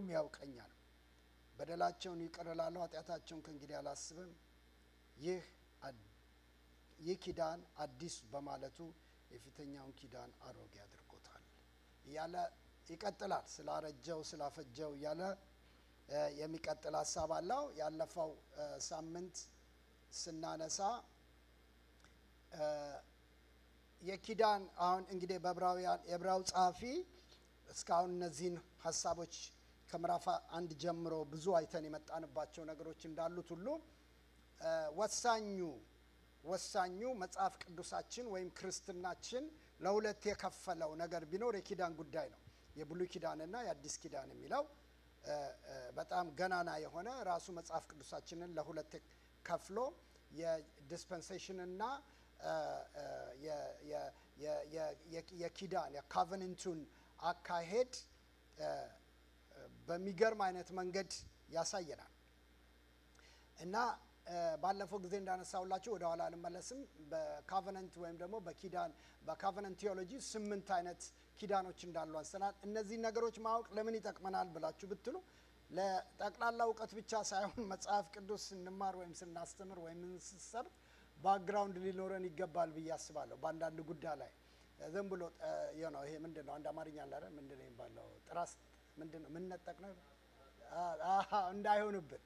ሁሉም ያውቀኛል በደላቸውን ይቅር እላለሁ ኃጢአታቸውን ከእንግዲህ አላስብም ይህ ኪዳን አዲስ በማለቱ የፊተኛውን ኪዳን አሮጌ አድርጎታል ያለ ይቀጥላል ስላረጀው ስላፈጀው ያለ የሚቀጥል ሐሳብ አለው ያለፈው ሳምንት ስናነሳ የኪዳን አሁን እንግዲህ በዕብራውያን ጸሐፊ እስካሁን እነዚህን ሐሳቦች ከምዕራፍ 1 ጀምሮ ብዙ አይተን የመጣንባቸው ነገሮች እንዳሉት ሁሉ ወሳኙ መጽሐፍ ቅዱሳችን ወይም ክርስትናችን ለሁለት የከፈለው ነገር ቢኖር የኪዳን ጉዳይ ነው የብሉይ ኪዳንና የአዲስ ኪዳን የሚለው በጣም ገናና የሆነ ራሱ መጽሐፍ ቅዱሳችንን ለሁለት ከፍሎ የዲስፐንሴሽን እና የኪዳን የኮቨናንቱን አካሄድ በሚገርም አይነት መንገድ ያሳየናል እና ባለፈው ጊዜ እንዳነሳውላችሁ ወደ ኋላ አልመለስም በኮቨናንት ወይም ደግሞ በኮቨናንት ቲዮሎጂ 8 አይነት ኪዳኖች እንዳሉ አንስተናል እነዚህ ነገሮች ማወቅ ለምን ይጠቅመናል ብላችሁ ብትሉ ለጠቅላላ ዕውቀት ብቻ ሳይሆን መጽሐፍ ቅዱስ ስንማር ወይም ስናስተምር ወይም ስንሰር ባክግራውንድ ሊኖረን ይገባል ብዬ አስባለሁ በአንዳንድ ጉዳይ ላይ ዝም ብሎ ይሄ ምንድነው አንድ አማርኛ አለ አይደል ምንድነው የሚባለው ጥራስ ምንድነው ምን ነጠቅ ነው እንዳይሆንብን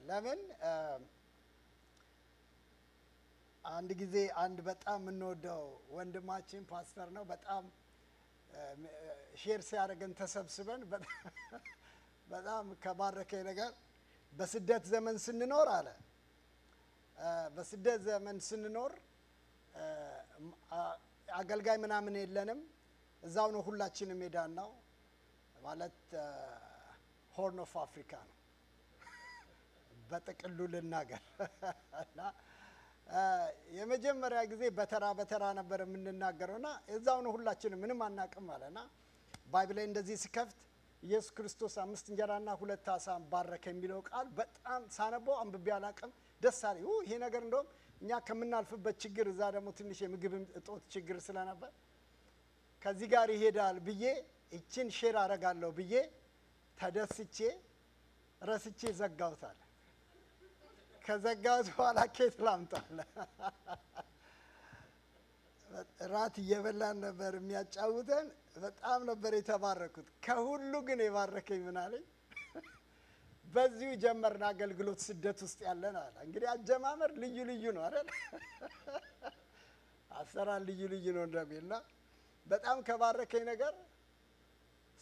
ለምን አንድ ጊዜ አንድ በጣም የምንወደው ወንድማችን ፓስተር ነው በጣም ሼር ሲያደርገን ተሰብስበን በጣም ከባረከኝ ነገር በስደት ዘመን ስንኖር አለ በስደት ዘመን ስንኖር አገልጋይ ምናምን የለንም እዛው ነው ሁላችንም ሄዳናው ማለት ሆርን ኦፍ አፍሪካ ነው በጥቅሉ ልናገር እና የመጀመሪያ ጊዜ በተራ ነበር የምንናገረውና እዛው ነው ሁላችንም ምንም አናቅም አለና ባይብል ላይ እንደዚህ ሲከፍት ኢየሱስ ክርስቶስ 5 እንጀራና 2 ዓሣ ባረከ የሚለው ቃል በጣም ሳነበው አንብቤ አላቅም ደስ አለኝ ይሄ ነገር እንደውም እኛ ከምናልፍበት ችግር እዛ ደግሞ ትንሽ የምግብ እጦት ችግር ስለነበር ከዚህ ጋር ይሄዳል ብዬ እቺን ሼር አረጋለሁ ብዬ ተደስቼ ረስቼ ዘጋውታል ከዘጋውት በኋላ ኬት ላምጣለ ራት እየበላን ነበር የሚያጫውተን በጣም ነበር የተባረኩት ከሁሉ ግን የባረከኝ ምን አለኝ በዚሁ ጀመርና አገልግሎት ስደት ውስጥ ያለን አለ እንግዲህ አጀማመር ልዩ ነው አይደል አሰራር ልዩ ነው እንደሚልና በጣም ከባረከኝ ነገር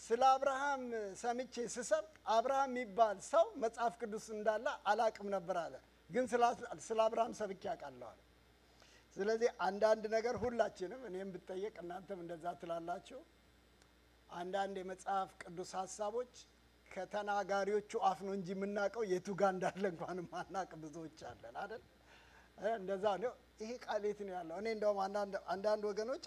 ስለ አብርሃም ሰምቼ ስሰብክ አብርሃም የሚባል ሰው መጽሐፍ ቅዱስ እንዳለ አላቅም ነበር አለ ግን ስለ አብርሃም ሰብኬ ያውቃለሁ አለ ስለዚህ አንዳንድ ነገር ሁላችንም እኔም ብትጠየቅ እናንተም እንደዛ ትላላችሁ አንዳንድ የመጽሐፍ ቅዱስ ሐሳቦች ከተናጋሪዎቹ አፍ ነው እንጂ የምናውቀው የቱ ጋር እንዳለ እንኳን ማናቅ ብዙዎች አለን አይደል እንደዛ ነው ይሄ ቃል የት ነው ያለው እኔ እንደውም አንዳንድ ወገኖች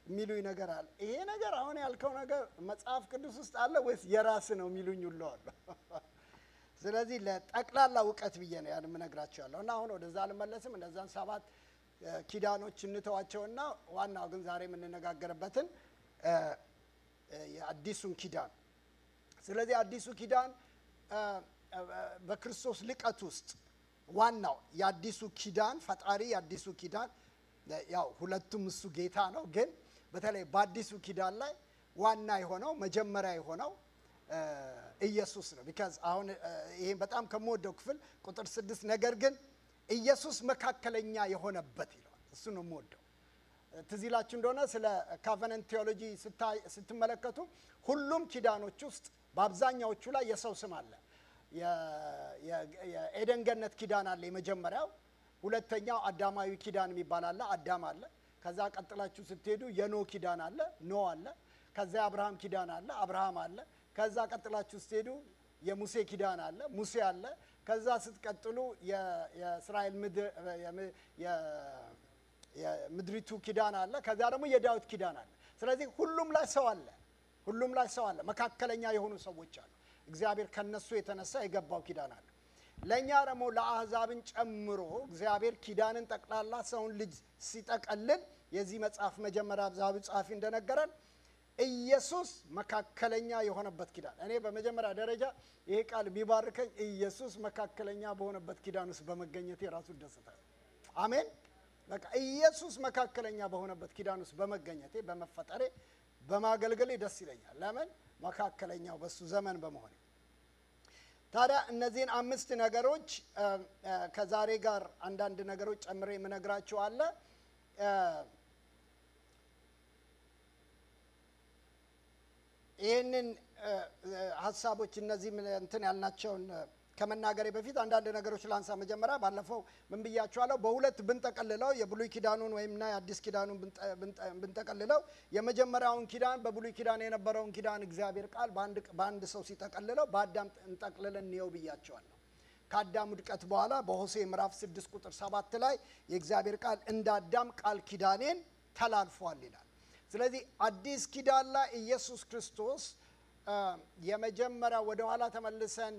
የሚሉኝ ነገር አለ ይሄ ነገር አሁን ያልከው ነገር መጽሐፍ ቅዱስ ውስጥ አለ ወይስ የራስ ነው የሚሉኝ ሁሉ አለ ስለዚህ ለጠቅላላ ዕውቀት ብዬ ነው ያን ምነግራችኋለሁ እና አሁን ወደዛ አልመለስም እንደዛን 7 ኪዳኖች እንተዋቸውና ዋናው ግን ዛሬ የምንነጋገርበትን የአዲሱን ኪዳን ስለዚህ አዲሱ ኪዳን በክርስቶስ ልቀት ውስጥ ዋናው የአዲሱ ኪዳን ፈጣሪ የአዲሱ ኪዳን ያው ሁለቱም እሱ ጌታ ነው ግን በተለይ በአዲሱ ኪዳን ላይ ዋና የሆነው መጀመሪያ የሆነው ኢየሱስ ነው because አሁን ይሄን በጣም ከመወደው ክፍል ቁጥር 6 ነገር ግን ኢየሱስ መካከለኛ የሆነበት ይላል እሱ ነው የምወደው ትዝ ይላችሁ እንደሆነ ስለ ኮቨናንት ቲዮሎጂ ስትመለከቱ ሁሉም ኪዳኖች ውስጥ በአብዛኛዎቹ ላይ የሰው ስም አለ የኤደን ገነት ኪዳን አለ የመጀመሪያው ሁለተኛው አዳማዊ ኪዳን የሚባል አለ አዳም አለ ከዛ ቀጥላችሁ ስትሄዱ የኖ ኪዳን አለ ኖ አለ ከዛ አብርሃም ኪዳን አለ አብርሃም አለ ከዛ ቀጥላችሁ ስትሄዱ የሙሴ ኪዳን አለ ሙሴ አለ ከዛ ስትቀጥሉ የእስራኤል ምድር የምድሪቱ ኪዳን አለ ከዛ ደግሞ የዳዊት ኪዳን አለ ስለዚህ ሁሉም ላይ ሰው አለ መካከለኛ የሆኑ ሰዎች አሉ እግዚአብሔር ከነሱ የተነሳ የገባው ኪዳን አለ ለኛ ደግሞ ለአህዛብን ጨምሮ እግዚአብሔር ኪዳንን ጠቅላላ ሰውን ልጅ ሲጠቀልል የዚህ መጽሐፍ መጀመሪያ አብዛው ጻፊ እንደነገረን ኢየሱስ መካከለኛ የሆነበት ኪዳን። እኔ በመጀመሪያ ደረጃ ይሄ ቃል ቢባርከኝ ኢየሱስ መካከለኛ በሆነበት ኪዳን ውስጥ በመገኘቴ ራሱ ደስታል። አሜን። በቃ ኢየሱስ መካከለኛ በሆነበት ኪዳን ውስጥ በመገኘቴ በመፈጠሬ በማገልገሌ ደስ ይለኛል። ለምን? መካከለኛው በሱ ዘመን በመሆኔ። ታዲያ እነዚህን 5 ነገሮች ከዛሬ ጋር አንዳንድ ነገሮች ጨምሬ የምነግራችሁ አለ። ይህንን ሐሳቦች እነዚህ እንትን ያልናቸውን ከመናገሬ በፊት አንዳንድ ነገሮች ላንሳ። መጀመሪያ ባለፈው ምን ብያችኋለሁ? በሁለት ብንጠቀልለው የብሉይ ኪዳኑን ወይምና የአዲስ ኪዳኑን ብንጠቀልለው የመጀመሪያውን ኪዳን በብሉይ ኪዳን የነበረውን ኪዳን እግዚአብሔር ቃል በአንድ ሰው ሲጠቀልለው በአዳም እንጠቅልለን እንየው ብያችኋለሁ። ከአዳም ውድቀት በኋላ በሆሴዕ ምዕራፍ 6 ቁጥር 7 ላይ የእግዚአብሔር ቃል እንደ አዳም ቃል ኪዳኔን ተላልፏል ይላል። ስለዚህ አዲስ ኪዳን ላይ ኢየሱስ ክርስቶስ የመጀመሪያ ወደ ኋላ ተመልሰን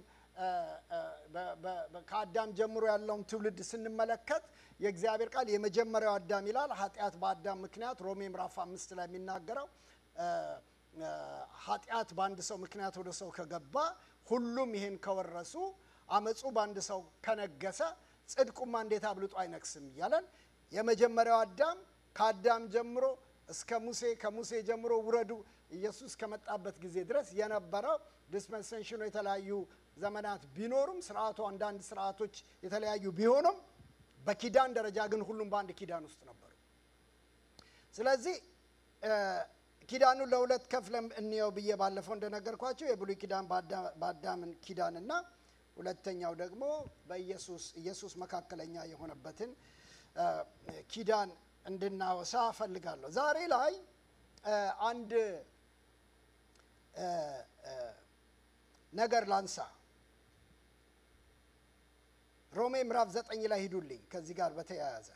ከአዳም ጀምሮ ያለውን ትውልድ ስንመለከት የእግዚአብሔር ቃል የመጀመሪያው አዳም ይላል። ኃጢአት በአዳም ምክንያት ሮሜ ምዕራፍ 5 ላይ የሚናገረው ኃጢአት በአንድ ሰው ምክንያት ወደ ሰው ከገባ ሁሉም ይሄን ከወረሱ አመጹ በአንድ ሰው ከነገሰ ጽድቁማ እንዴት አብልጦ አይነግስም እያለን የመጀመሪያው አዳም ከአዳም ጀምሮ እስከ ሙሴ ከሙሴ ጀምሮ ውረዱ ኢየሱስ ከመጣበት ጊዜ ድረስ የነበረው ዲስፐንሴሽኑ የተለያዩ ዘመናት ቢኖሩም ስርዓቱ አንዳንድ ስርዓቶች የተለያዩ ቢሆኑም በኪዳን ደረጃ ግን ሁሉም በአንድ ኪዳን ውስጥ ነበሩ። ስለዚህ ኪዳኑን ለሁለት ከፍለን እንየው ብዬ ባለፈው እንደነገርኳችሁ የብሉይ ኪዳን በአዳምን ኪዳንና ሁለተኛው ደግሞ ኢየሱስ መካከለኛ የሆነበትን ኪዳን እንድናወሳ ፈልጋለሁ። ዛሬ ላይ አንድ ነገር ላንሳ። ሮሜ ምዕራፍ 9 ላይ ሂዱልኝ። ከዚህ ጋር በተያያዘ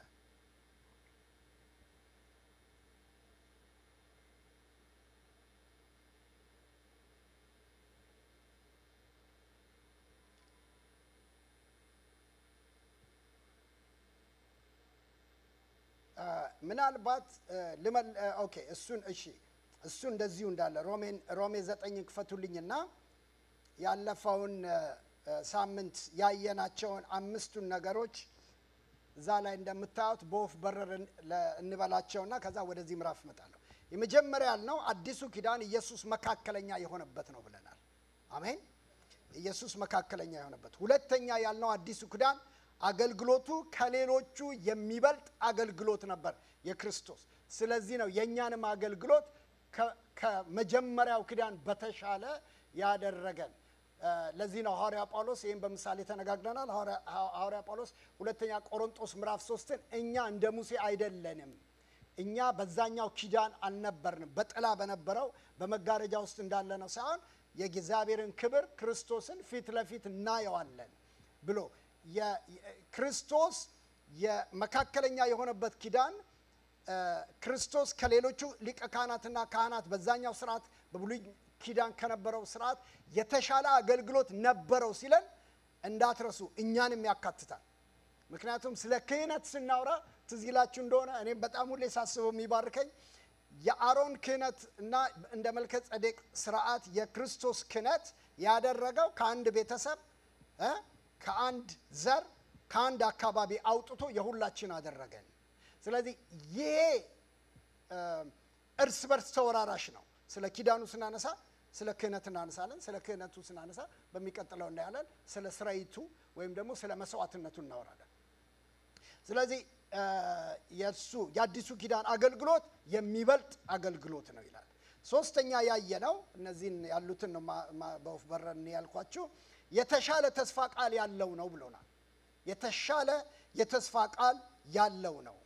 ምናልባት ኦኬ እሱ እንደዚሁ እንዳለ ሮሜ 9 ክፈቱልኝና ያለፈውን ሳምንት ያየናቸውን 5ቱን ነገሮች እዛ ላይ እንደምታዩት በወፍ በረር እንበላቸውና ከዛ ወደዚህ ምዕራፍ እመጣለሁ። የመጀመሪያ ያልነው አዲሱ ኪዳን ኢየሱስ መካከለኛ የሆነበት ነው ብለናል። አሜን። ኢየሱስ መካከለኛ የሆነበት። ሁለተኛ ያልነው አዲሱ ኪዳን አገልግሎቱ ከሌሎቹ የሚበልጥ አገልግሎት ነበር የክርስቶስ። ስለዚህ ነው የኛንም አገልግሎት ከመጀመሪያው ኪዳን በተሻለ ያደረገን። ለዚህ ነው ሐዋርያ ጳውሎስ ይሄን በምሳሌ ተነጋግረናል። ሐዋርያ ጳውሎስ ሁለተኛ ቆሮንቶስ ምዕራፍ 3 እኛ እንደ ሙሴ አይደለንም፣ እኛ በዛኛው ኪዳን አልነበርንም፣ በጥላ በነበረው በመጋረጃ ውስጥ እንዳለ ነው ሳይሆን የእግዚአብሔርን ክብር ክርስቶስን ፊት ለፊት እናየዋለን ብሎ ክርስቶስ የመካከለኛ የሆነበት ኪዳን ክርስቶስ ከሌሎቹ ሊቀ ካህናትና ካህናት በዛኛው ስርዓት በብሉይ ኪዳን ከነበረው ስርዓት የተሻለ አገልግሎት ነበረው ሲለን እንዳትረሱ እኛንም ያካትታል። ምክንያቱም ስለ ክህነት ስናወራ ትዝ ይላችሁ እንደሆነ እኔም በጣም ሁሌ ሳስበው የሚባርከኝ የአሮን ክህነት እና እንደ መልከ ጼዴቅ ስርዓት የክርስቶስ ክህነት ያደረገው ከአንድ ቤተሰብ ከአንድ ዘር ከአንድ አካባቢ አውጥቶ የሁላችን አደረገን። ስለዚህ ይሄ እርስ በርስ ተወራራሽ ነው። ስለ ኪዳኑ ስናነሳ ስለ ክህነት እናነሳለን። ስለ ክህነቱ ስናነሳ በሚቀጥለው እናያለን ስለ ስራይቱ ወይም ደግሞ ስለ መስዋዕትነቱ እናወራለን። ስለዚህ የአዲሱ ኪዳን አገልግሎት የሚበልጥ አገልግሎት ነው ይላል። ሶስተኛ ያየነው እነዚህን ያሉትን ነው በወፍ በረር ያልኳችሁ የተሻለ ተስፋ ቃል ያለው ነው ብሎናል። የተሻለ የተስፋ ቃል ያለው ነው።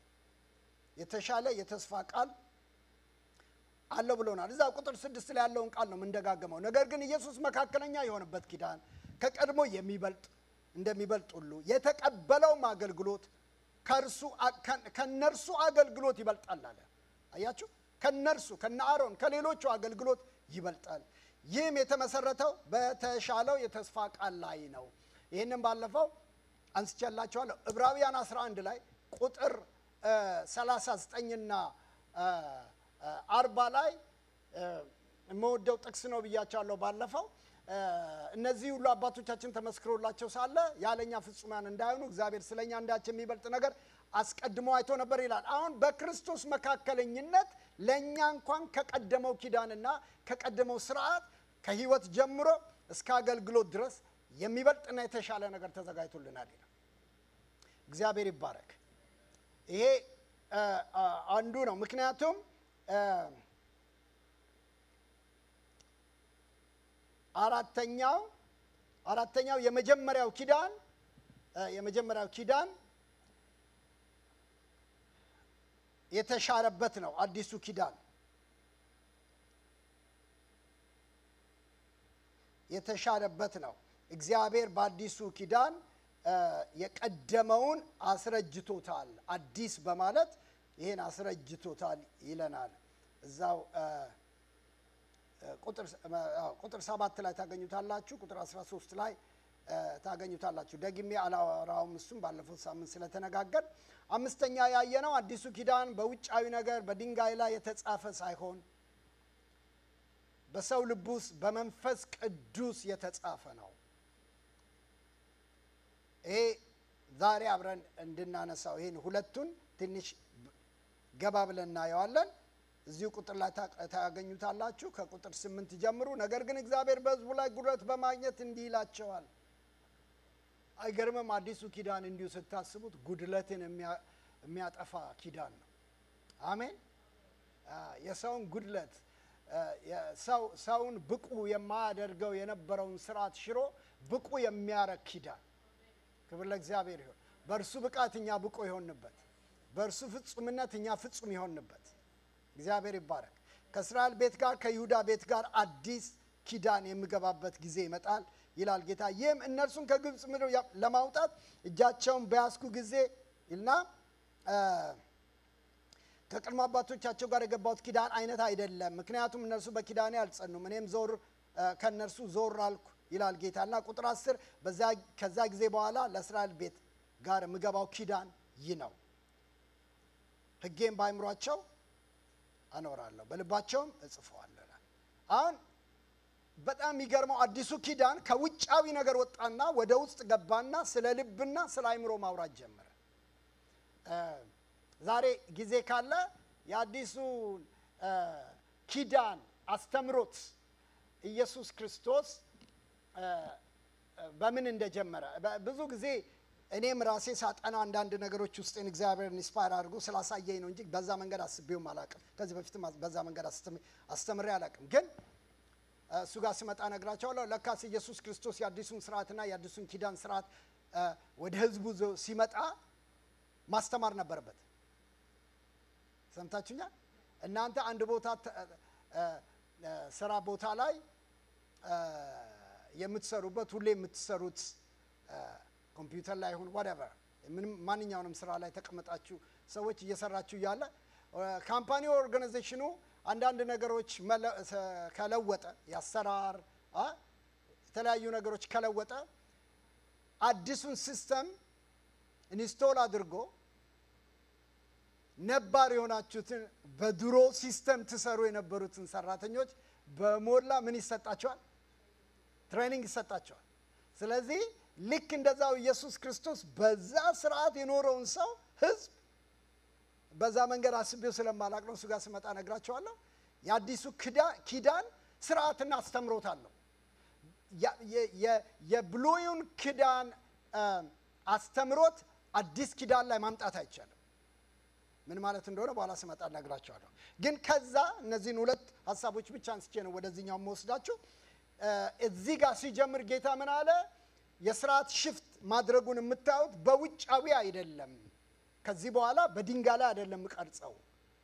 የተሻለ የተስፋ ቃል አለው ብሎናል። እዛ ቁጥር 6 ላይ ያለውን ቃል ነው የምንደጋገመው። ነገር ግን ኢየሱስ መካከለኛ የሆነበት ኪዳን ከቀድሞ የሚበልጥ እንደሚበልጥ ሁሉ የተቀበለውም አገልግሎት ከነርሱ አገልግሎት ይበልጣል አለ። አያችሁ? ከነ አሮን ከሌሎቹ አገልግሎት ይበልጣል። ይህም የተመሰረተው በተሻለው የተስፋ ቃል ላይ ነው። ይህንን ባለፈው አንስቼላችኋለሁ። ዕብራውያን 11 ላይ ቁጥር 39 እና 40 ላይ የምወደው ጥቅስ ነው ብያቸዋለሁ ባለፈው። እነዚህ ሁሉ አባቶቻችን ተመስክሮላቸው ሳለ ያለኛ ፍጹማን እንዳይሆኑ እግዚአብሔር ስለኛ አንዳች የሚበልጥ ነገር አስቀድሞ አይቶ ነበር ይላል። አሁን በክርስቶስ መካከለኝነት ለእኛ እንኳን ከቀደመው ኪዳንና ከቀደመው ስርዓት ከህይወት ጀምሮ እስከ አገልግሎት ድረስ የሚበልጥና የተሻለ ነገር ተዘጋጅቶልናል ይላል። እግዚአብሔር ይባረክ። ይሄ አንዱ ነው። ምክንያቱም አራተኛው የመጀመሪያው ኪዳን የተሻረበት ነው። አዲሱ ኪዳን የተሻረበት ነው። እግዚአብሔር በአዲሱ ኪዳን የቀደመውን አስረጅቶታል። አዲስ በማለት ይሄን አስረጅቶታል ይለናል። እዛው ቁጥር 7 ላይ ታገኙታላችሁ። ቁጥር 13 ላይ ታገኙታላችሁ። ደግሜ አላወራውም፣ እሱም ባለፈው ሳምንት ስለተነጋገር። አምስተኛ ያየነው አዲሱ ኪዳን በውጫዊ ነገር በድንጋይ ላይ የተጻፈ ሳይሆን በሰው ልብ ውስጥ በመንፈስ ቅዱስ የተጻፈ ነው። ይሄ ዛሬ አብረን እንድናነሳው ይሄን ሁለቱን ትንሽ ገባ ብለን እናየዋለን። እዚሁ ቁጥር ላይ ታገኙታላችሁ። ከቁጥር 8 ጀምሩ። ነገር ግን እግዚአብሔር በሕዝቡ ላይ ጉልበት በማግኘት እንዲህ ይላቸዋል። አይገርምም? አዲሱ ኪዳን እንዲሁ ስታስቡት ጉድለትን የሚያጠፋ ኪዳን ነው። አሜን። የሰውን ጉድለት ሰውን ብቁ የማያደርገው የነበረውን ስርዓት ሽሮ ብቁ የሚያረግ ኪዳን። ክብር ለእግዚአብሔር ይሁን። በእርሱ ብቃት እኛ ብቁ የሆንበት፣ በእርሱ ፍጹምነት እኛ ፍጹም የሆንበት። እግዚአብሔር ይባረክ። ከእስራኤል ቤት ጋር ከይሁዳ ቤት ጋር አዲስ ኪዳን የሚገባበት ጊዜ ይመጣል ይላል ጌታ። ይህም እነርሱን ከግብፅ ምድር ለማውጣት እጃቸውን በያዝኩ ጊዜ እና ከቅድመ አባቶቻቸው ጋር የገባሁት ኪዳን አይነት አይደለም። ምክንያቱም እነርሱ በኪዳኔ አልጸኑም፣ እኔም ከእነርሱ ዞር አልኩ ይላል ጌታ። እና ቁጥር 10 ከዛ ጊዜ በኋላ ለእስራኤል ቤት ጋር የምገባው ኪዳን ይህ ነው፣ ሕጌም በአእምሯቸው አኖራለሁ በልባቸውም እጽፈዋለሁ። አሁን በጣም የሚገርመው አዲሱ ኪዳን ከውጫዊ ነገር ወጣና ወደ ውስጥ ገባና ስለ ልብና ስለ አእምሮ ማውራት ጀመረ። ዛሬ ጊዜ ካለ የአዲሱ ኪዳን አስተምሮት ኢየሱስ ክርስቶስ በምን እንደጀመረ ብዙ ጊዜ እኔም ራሴ ሳጠና አንዳንድ ነገሮች ውስጥን እግዚአብሔር ኢንስፓየር አድርጎ ስላሳየኝ ነው እንጂ በዛ መንገድ አስቤውም አላቅም። ከዚህ በፊትም በዛ መንገድ አስተምሬ አላቅም። ግን እሱ ጋር ስመጣ ነግራቸዋለሁ። ለካስ ኢየሱስ ክርስቶስ የአዲሱን ስርዓትና የአዲሱን ኪዳን ስርዓት ወደ ህዝቡ ሲመጣ ማስተማር ነበረበት። ሰምታችሁኛል? እናንተ አንድ ቦታ ስራ ቦታ ላይ የምትሰሩበት ሁሌ የምትሰሩት ኮምፒውተር ላይ ይሁን whatever ማንኛውንም ስራ ላይ ተቀመጣችሁ ሰዎች እየሰራችሁ ያለ ካምፓኒ ኦርጋናይዜሽኑ አንዳንድ ነገሮች ከለወጠ ያሰራር የተለያዩ ነገሮች ከለወጠ አዲሱን ሲስተም ኢንስቶል አድርጎ ነባር የሆናችሁትን በድሮ ሲስተም ትሰሩ የነበሩትን ሰራተኞች በሞላ ምን ይሰጣቸዋል? ትሬኒንግ ይሰጣቸዋል። ስለዚህ ልክ እንደዛው ኢየሱስ ክርስቶስ በዛ ስርዓት የኖረውን ሰው ህዝብ በዛ መንገድ አስቤው ስለማላቅ ነው። እሱ ጋር ስመጣ ነግራቸዋለሁ። የአዲሱ ኪዳን ስርዓትና አስተምሮት አለው። የብሉይን ኪዳን አስተምሮት አዲስ ኪዳን ላይ ማምጣት አይቻልም። ምን ማለት እንደሆነ በኋላ ስመጣ ነግራቸዋለሁ። ግን ከዛ እነዚህን ሁለት ሐሳቦች ብቻ አንስቼ ነው ወደዚህኛው የምወስዳችሁ። እዚህ ጋር ሲጀምር ጌታ ምን አለ? የስርዓት ሽፍት ማድረጉን የምታዩት በውጫዊ አይደለም። ከዚህ በኋላ በድንጋይ ላይ አይደለም ቀርጸው።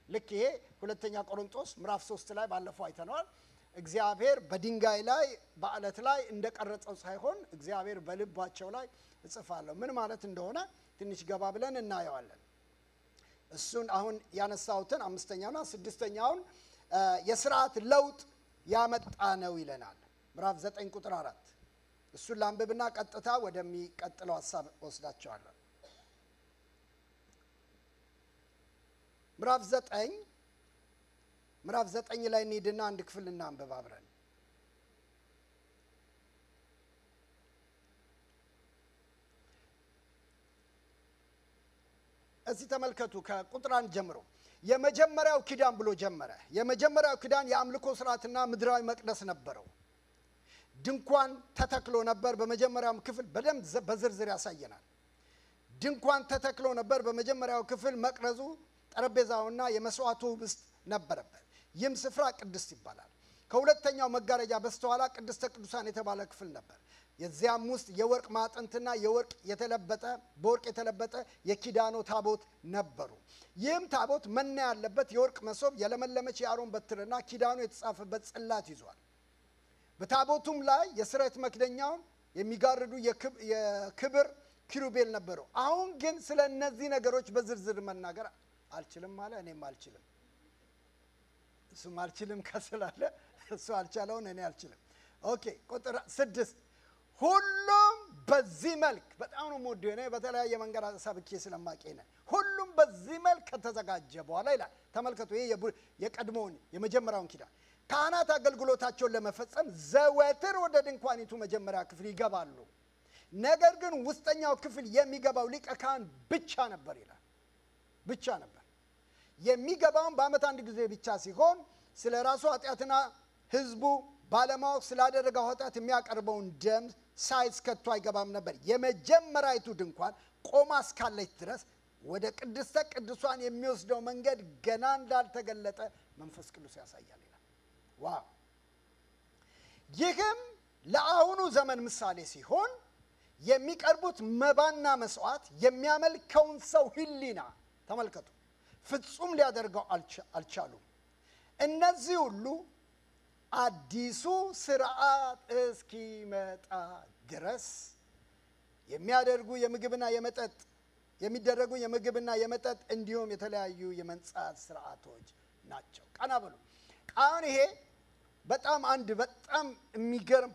ልክ ይሄ ሁለተኛ ቆሮንቶስ ምዕራፍ 3 ላይ ባለፈው አይተናል። እግዚአብሔር በድንጋይ ላይ በአለት ላይ እንደቀረጸው ሳይሆን እግዚአብሔር በልባቸው ላይ እጽፋለሁ። ምን ማለት እንደሆነ ትንሽ ገባ ብለን እናየዋለን። እሱን አሁን ያነሳሁትን አምስተኛውና ስድስተኛውን የስርዓት ለውጥ ያመጣ ነው ይለናል። ምዕራፍ 9 ቁጥር 4 እሱን ላንብብና ቀጥታ ወደሚቀጥለው ሐሳብ ወስዳቸዋለሁ። ምዕራፍ 9 ምዕራፍ 9 ላይ እንሂድና አንድ ክፍል እናንብብ አብረን። እዚህ ተመልከቱ ከቁጥር 1 ጀምሮ የመጀመሪያው ኪዳን ብሎ ጀመረ። የመጀመሪያው ኪዳን የአምልኮ ሥርዓትና ምድራዊ መቅደስ ነበረው። ድንኳን ተተክሎ ነበር። በመጀመሪያው ክፍል በደንብ በዝርዝር ያሳየናል። ድንኳን ተተክሎ ነበር። በመጀመሪያው ክፍል መቅረዙ ጠረጴዛውና የመስዋዕቱ ህብስት ነበረበት። ይህም ስፍራ ቅድስት ይባላል። ከሁለተኛው መጋረጃ በስተኋላ ቅድስተ ቅዱሳን የተባለ ክፍል ነበር። የዚያም ውስጥ የወርቅ ማዕጠንትና በወርቅ የተለበጠ የኪዳኑ ታቦት ነበሩ። ይህም ታቦት መና ያለበት የወርቅ መሶብ፣ የለመለመች የአሮን በትርና ኪዳኑ የተጻፈበት ጽላት ይዟል። በታቦቱም ላይ የስርየት መክደኛውን የሚጋርዱ የክብር ኪሩቤል ነበሩ። አሁን ግን ስለ እነዚህ ነገሮች በዝርዝር መናገር አልችልም አለ። እኔም አልችልም፣ እሱም አልችልም ከስላለ እሱ አልቻለውን እኔ አልችልም። ኦኬ ቁጥር 6 ሁሉም በዚህ መልክ በጣም ነው የምወደው እኔ በተለያየ መንገድ ሰብኬ ስለማቀኝ ሁሉም በዚህ መልክ ከተዘጋጀ በኋላ ይላል። ተመልከቱ ይሄ የቀድሞውን የመጀመሪያውን ኪዳን ካህናት አገልግሎታቸውን ለመፈጸም ዘወትር ወደ ድንኳኒቱ መጀመሪያ ክፍል ይገባሉ። ነገር ግን ውስጠኛው ክፍል የሚገባው ሊቀ ካህን ብቻ ነበር ይላል። ብቻ ነበር የሚገባው በአመት አንድ ጊዜ ብቻ ሲሆን ስለ ራሱ ኃጢአትና ህዝቡ ባለማወቅ ስላደረገው ኃጢአት የሚያቀርበውን ደም ሳይስከቱ አይገባም ነበር። የመጀመሪያይቱ ድንኳን ቆማ እስካለች ድረስ ወደ ቅድስተ ቅዱሳን የሚወስደው መንገድ ገና እንዳልተገለጠ መንፈስ ቅዱስ ያሳያል ይላል። ዋው! ይህም ለአሁኑ ዘመን ምሳሌ ሲሆን የሚቀርቡት መባና መስዋዕት የሚያመልከውን ሰው ህሊና ተመልከቱ ፍጹም ሊያደርገው አልቻሉም። እነዚህ ሁሉ አዲሱ ሥርዓት እስኪመጣ ድረስ የሚደረጉ የምግብና የመጠጥ እንዲሁም የተለያዩ የመንጻት ሥርዓቶች ናቸው። ቀና በሉ። አሁን ይሄ በጣም የሚገርም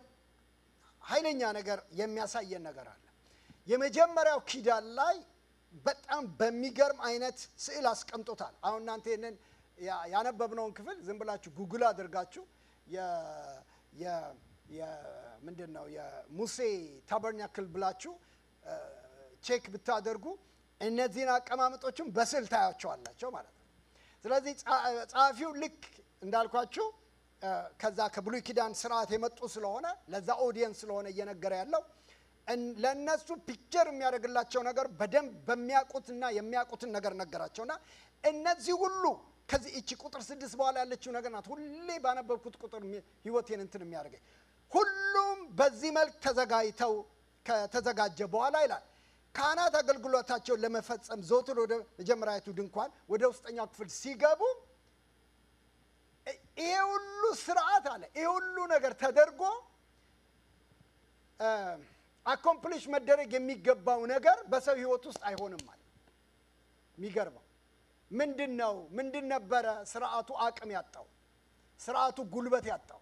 ኃይለኛ ነገር የሚያሳየን ነገር አለ። የመጀመሪያው ኪዳን ላይ በጣም በሚገርም አይነት ስዕል አስቀምጦታል። አሁን እናንተ ይሄንን ያነበብነውን ክፍል ዝም ብላችሁ ጉግል አድርጋችሁ ምንድነው የሙሴ ታበርናክል ብላችሁ ቼክ ብታደርጉ እነዚህን አቀማመጦችን በስዕል ታያቸዋላችሁ ማለት ነው። ስለዚህ ጻፊው ልክ እንዳልኳችሁ ከዛ ከብሉይ ኪዳን ሥርዓት የመጡ ስለሆነ ለዛ ኦዲየንስ ስለሆነ እየነገረ ያለው ለነሱ ፒክቸር የሚያደርግላቸው ነገር በደንብ በሚያውቁትና የሚያውቁትን ነገር ነገራቸውና እነዚህ ሁሉ ከዚህ እቺ ቁጥር 6 በኋላ ያለችው ነገር ናት። ሁሌ ባነበብኩት ቁጥር ህይወቴን እንትን የሚያደርገኝ ሁሉም በዚህ መልክ ከተዘጋጀ በኋላ ይላል ካህናት አገልግሎታቸውን ለመፈጸም ዘወትር ወደ መጀመሪያይቱ ድንኳን ወደ ውስጠኛው ክፍል ሲገቡ ይሄ ሁሉ ሥርዓት አለ። ይሄ ሁሉ ነገር ተደርጎ አኮምፕሊሽ መደረግ የሚገባው ነገር በሰው ህይወት ውስጥ አይሆንም ማለት የሚገርመው ምንድን ነበረ ሥርዓቱ አቅም ያጣው? ሥርዓቱ ጉልበት ያጣው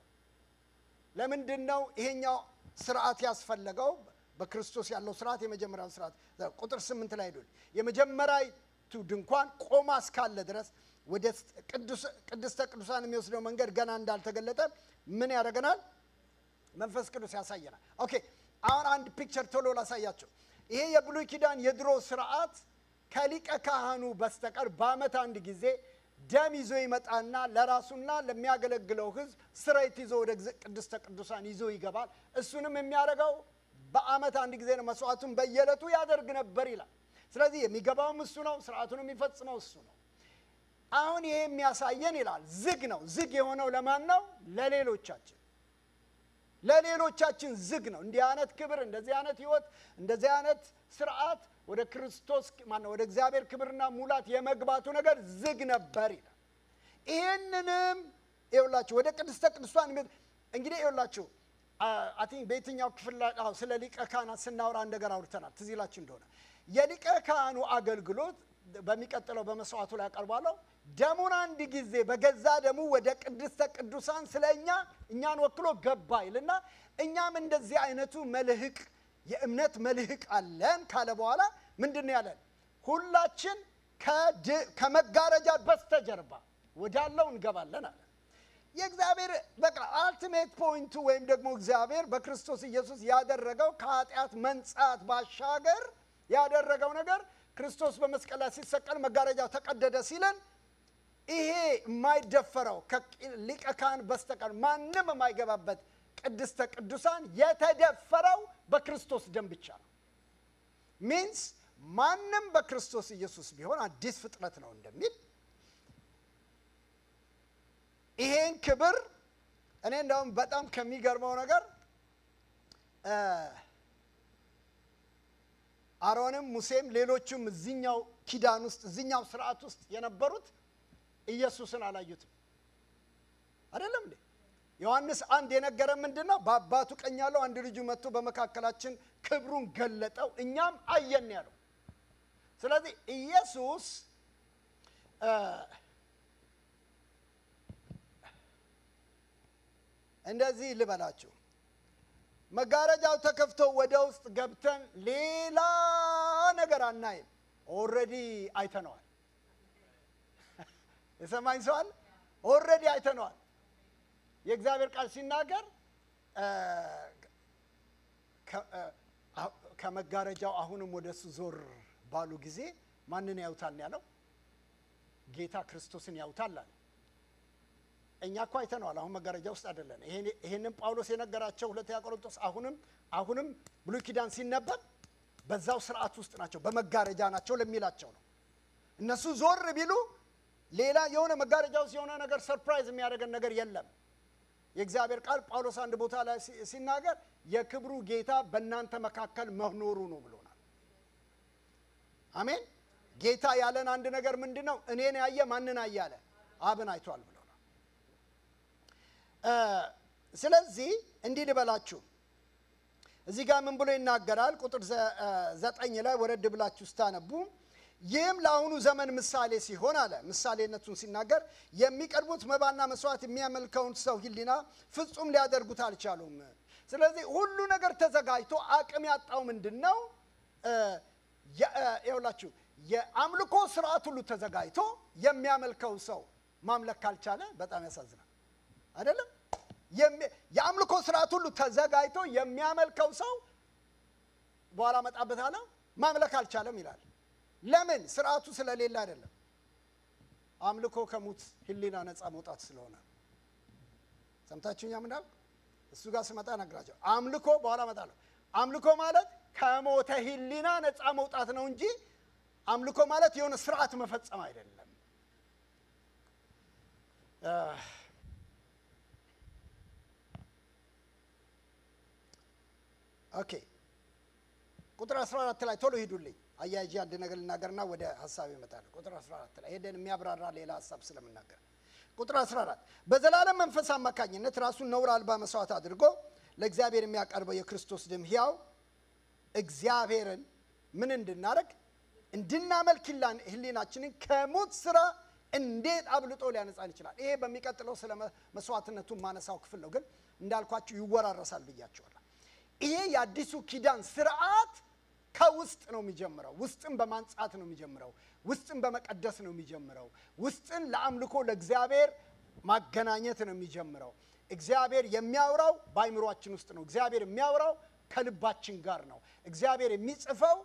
ለምንድን ነው? ይሄኛው ሥርዓት ያስፈልገው በክርስቶስ ያለው ሥርዓት የመጀመሪያው ሥርዓት ቁጥር 8 ላይ ሄዶ የመጀመሪያይቱ ድንኳን ቆማ እስካለ ድረስ ወደ ቅድስተ ቅዱሳን የሚወስደው መንገድ ገና እንዳልተገለጠ ምን ያደርገናል? መንፈስ ቅዱስ ያሳየናል። ኦኬ አሁን አንድ ፒክቸር ቶሎ ላሳያችሁ። ይሄ የብሉይ ኪዳን የድሮ ሥርዓት ከሊቀ ካህኑ በስተቀር በአመት አንድ ጊዜ ደም ይዞ ይመጣና ለራሱና ለሚያገለግለው ህዝብ ስርየት ይዞ ወደ ቅድስተ ቅዱሳን ይዞ ይገባል። እሱንም የሚያደርገው በአመት አንድ ጊዜ ነው። መስዋዕቱን በየዕለቱ ያደርግ ነበር ይላል። ስለዚህ የሚገባውም እሱ ነው፣ ሥርዓቱንም የሚፈጽመው እሱ ነው። አሁን ይሄ የሚያሳየን ይላል ዝግ ነው። ዝግ የሆነው ለማን ነው? ለሌሎቻችን ዝግ ነው። እንዲህ አይነት ክብር፣ እንደዚህ አይነት ህይወት፣ እንደዚህ አይነት ሥርዓት ወደ ክርስቶስ ወደ እግዚአብሔር ክብርና ሙላት የመግባቱ ነገር ዝግ ነበር ይላል። ይሄንንም ይኸውላችሁ ወደ ቅድስተ ቅዱሳን እንግዲህ ይኸውላችሁ አይ ቲንክ በየትኛው ክፍል ላይ ስለ ሊቀ ካህናት ስናወራ እንደገና አውርተናል። ትዝ ይላችሁ እንደሆነ የሊቀ ካህኑ አገልግሎት በሚቀጥለው በመስዋዕቱ ላይ አቀርባለሁ ደሙን አንድ ጊዜ በገዛ ደሙ ወደ ቅድስተ ቅዱሳን ስለኛ እኛን ወክሎ ገባ ይልና እኛም እንደዚህ አይነቱ መልህቅ የእምነት መልህቅ አለን ካለ በኋላ ምንድነው ያለን? ሁላችን ከመጋረጃ በስተጀርባ ወዳለው እንገባለን አለ። የእግዚአብሔር በቃ አልቲሜት ፖይንቱ ወይም ደግሞ እግዚአብሔር በክርስቶስ ኢየሱስ ያደረገው ከኃጢአት መንጻት ባሻገር ያደረገው ነገር ክርስቶስ በመስቀል ላይ ሲሰቀል መጋረጃው ተቀደደ ሲለን ይሄ የማይደፈረው ከሊቀ ካህን በስተቀር ማንም የማይገባበት ቅድስተ ቅዱሳን የተደፈረው በክርስቶስ ደም ብቻ ነው። ሚንስ ማንም በክርስቶስ ኢየሱስ ቢሆን አዲስ ፍጥረት ነው እንደሚል ይሄን ክብር እኔ እንደውም በጣም ከሚገርመው ነገር አሮንም ሙሴም ሌሎችም እዚህኛው ኪዳን ውስጥ እዚህኛው ስርዓት ውስጥ የነበሩት ኢየሱስን አላዩትም አይደለም እንዴ? ዮሐንስ 1 የነገረ ምንድነው? በአባቱ ቀኝ ያለው አንድ ልጁ መጥቶ በመካከላችን ክብሩን ገለጠው እኛም አየን ያለው። ስለዚህ ኢየሱስ እንደዚህ ልበላችሁ መጋረጃው ተከፍቶ ወደ ውስጥ ገብተን ሌላ ነገር አናይም። ኦሬዲ አይተነዋል። የሰማኝ ሰው አለ? ኦሬዲ አይተነዋል። የእግዚአብሔር ቃል ሲናገር ከመጋረጃው አሁንም ወደሱ ዞር ባሉ ጊዜ ማንን ያዩታል ያለው? ጌታ ክርስቶስን ያዩታል አለ። እኛ እኮ አይተነዋል። አሁን መጋረጃ ውስጥ አይደለን። ይሄንን ጳውሎስ የነገራቸው ሁለተኛ ቆሮንቶስ አሁንም ብሉይ ኪዳን ሲነበብ በዛው ስርዓት ውስጥ ናቸው፣ በመጋረጃ ናቸው ለሚላቸው ነው። እነሱ ዞር ቢሉ ሌላ የሆነ መጋረጃ ውስጥ የሆነ ነገር ሰርፕራይዝ የሚያደርገን ነገር የለም። የእግዚአብሔር ቃል ጳውሎስ አንድ ቦታ ላይ ሲናገር የክብሩ ጌታ በእናንተ መካከል መኖሩ ነው ብሎናል። አሜን። ጌታ ያለን አንድ ነገር ምንድነው? እኔን ያየ ማንን አየ አለ? አብን አይቷል ብሎናል። ስለዚህ እንዲህ ልበላችሁ እዚህ ጋር ምን ብሎ ይናገራል? ቁጥር 9 ላይ ወረድ ብላችሁ ስታነቡ ይህም ለአሁኑ ዘመን ምሳሌ ሲሆን አለ። ምሳሌነቱን ሲናገር የሚቀርቡት መባና መስዋዕት የሚያመልከውን ሰው ሕሊና ፍጹም ሊያደርጉት አልቻሉም። ስለዚህ ሁሉ ነገር ተዘጋጅቶ አቅም ያጣው ምንድነው? ይኸውላችሁ የአምልኮ ስርዓት ሁሉ ተዘጋጅቶ የሚያመልከው ሰው ማምለክ ካልቻለ በጣም ያሳዝናል አይደለም? የአምልኮ ስርዓት ሁሉ ተዘጋጅቶ የሚያመልከው ሰው በኋላ መጣበታለሁ ማምለክ አልቻለም ይላል። ለምን? ስርዓቱ ስለሌለ አይደለም። አምልኮ ከሙት ሕሊና ነፃ መውጣት ስለሆነ። ሰምታችሁኛ? ምናል እሱ ጋር ስመጣ ነግራቸው አምልኮ በኋላ መጣለሁ። አምልኮ ማለት ከሞተ ሕሊና ነፃ መውጣት ነው እንጂ አምልኮ ማለት የሆነ ስርዓት መፈጸም አይደለም። ኦኬ ቁጥር 14 ላይ ቶሎ ሂዱልኝ። አያይዤ አንድ ነገር ልናገርና ወደ ሐሳብ ይመጣል። ቁጥር 14 ላይ ሄደን የሚያብራራ ሌላ ሐሳብ ስለምናገር ቁጥር 14 በዘላለም መንፈስ አማካኝነት ራሱን ነውር አልባ መስዋዕት አድርጎ ለእግዚአብሔር የሚያቀርበው የክርስቶስ ደም ሕያው እግዚአብሔርን ምን እንድናረግ እንድናመልክ ሕሊናችንን ከሞት ስራ እንዴት አብልጦ ሊያነጻን ይችላል። ይሄ በሚቀጥለው ስለ መስዋዕትነቱ ማነሳው ክፍል ነው፣ ግን እንዳልኳችሁ ይወራረሳል ብያችኋለሁ። ይሄ የአዲሱ ኪዳን ስርዓት ከውስጥ ነው የሚጀምረው። ውስጥን በማንጻት ነው የሚጀምረው። ውስጥን በመቀደስ ነው የሚጀምረው። ውስጥን ለአምልኮ ለእግዚአብሔር ማገናኘት ነው የሚጀምረው። እግዚአብሔር የሚያወራው በአይምሮአችን ውስጥ ነው። እግዚአብሔር የሚያወራው ከልባችን ጋር ነው። እግዚአብሔር የሚጽፈው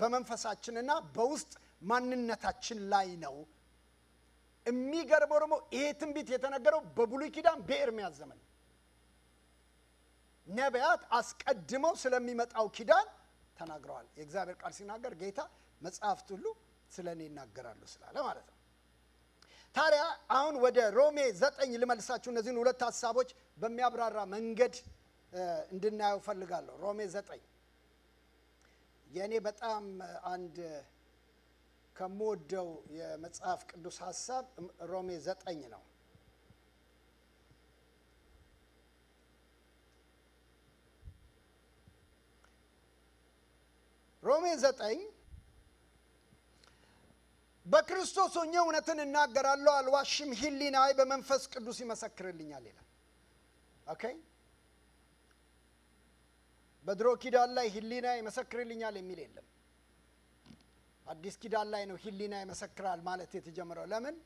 በመንፈሳችንና በውስጥ ማንነታችን ላይ ነው። የሚገርመው ደግሞ ይሄ ትንቢት የተነገረው በብሉይ ኪዳን በኤርምያስ ዘመን ነቢያት አስቀድመው ስለሚመጣው ኪዳን ተናግረዋል። የእግዚአብሔር ቃል ሲናገር ጌታ መጽሐፍት ሁሉ ስለኔ ይናገራሉ ስላለ ማለት ነው። ታዲያ አሁን ወደ ሮሜ 9 ልመልሳችሁ። እነዚህን ሁለት ሐሳቦች በሚያብራራ መንገድ እንድናየው ፈልጋለሁ። ሮሜ 9 የኔ በጣም አንድ ከሞደው የመጽሐፍ ቅዱስ ሐሳብ ሮሜ 9 ነው። ሮሜ 9 በክርስቶስ ሆኜ እውነትን እናገራለሁ አልዋሽም፣ ሕሊናዬ በመንፈስ ቅዱስ ይመሰክርልኛል ይላል። ኦኬ በድሮ ኪዳን ላይ ሕሊናዬ ይመሰክርልኛል የሚል የለም። አዲስ ኪዳን ላይ ነው ሕሊናዬ ይመሰክራል ማለት የተጀመረው። ለምን?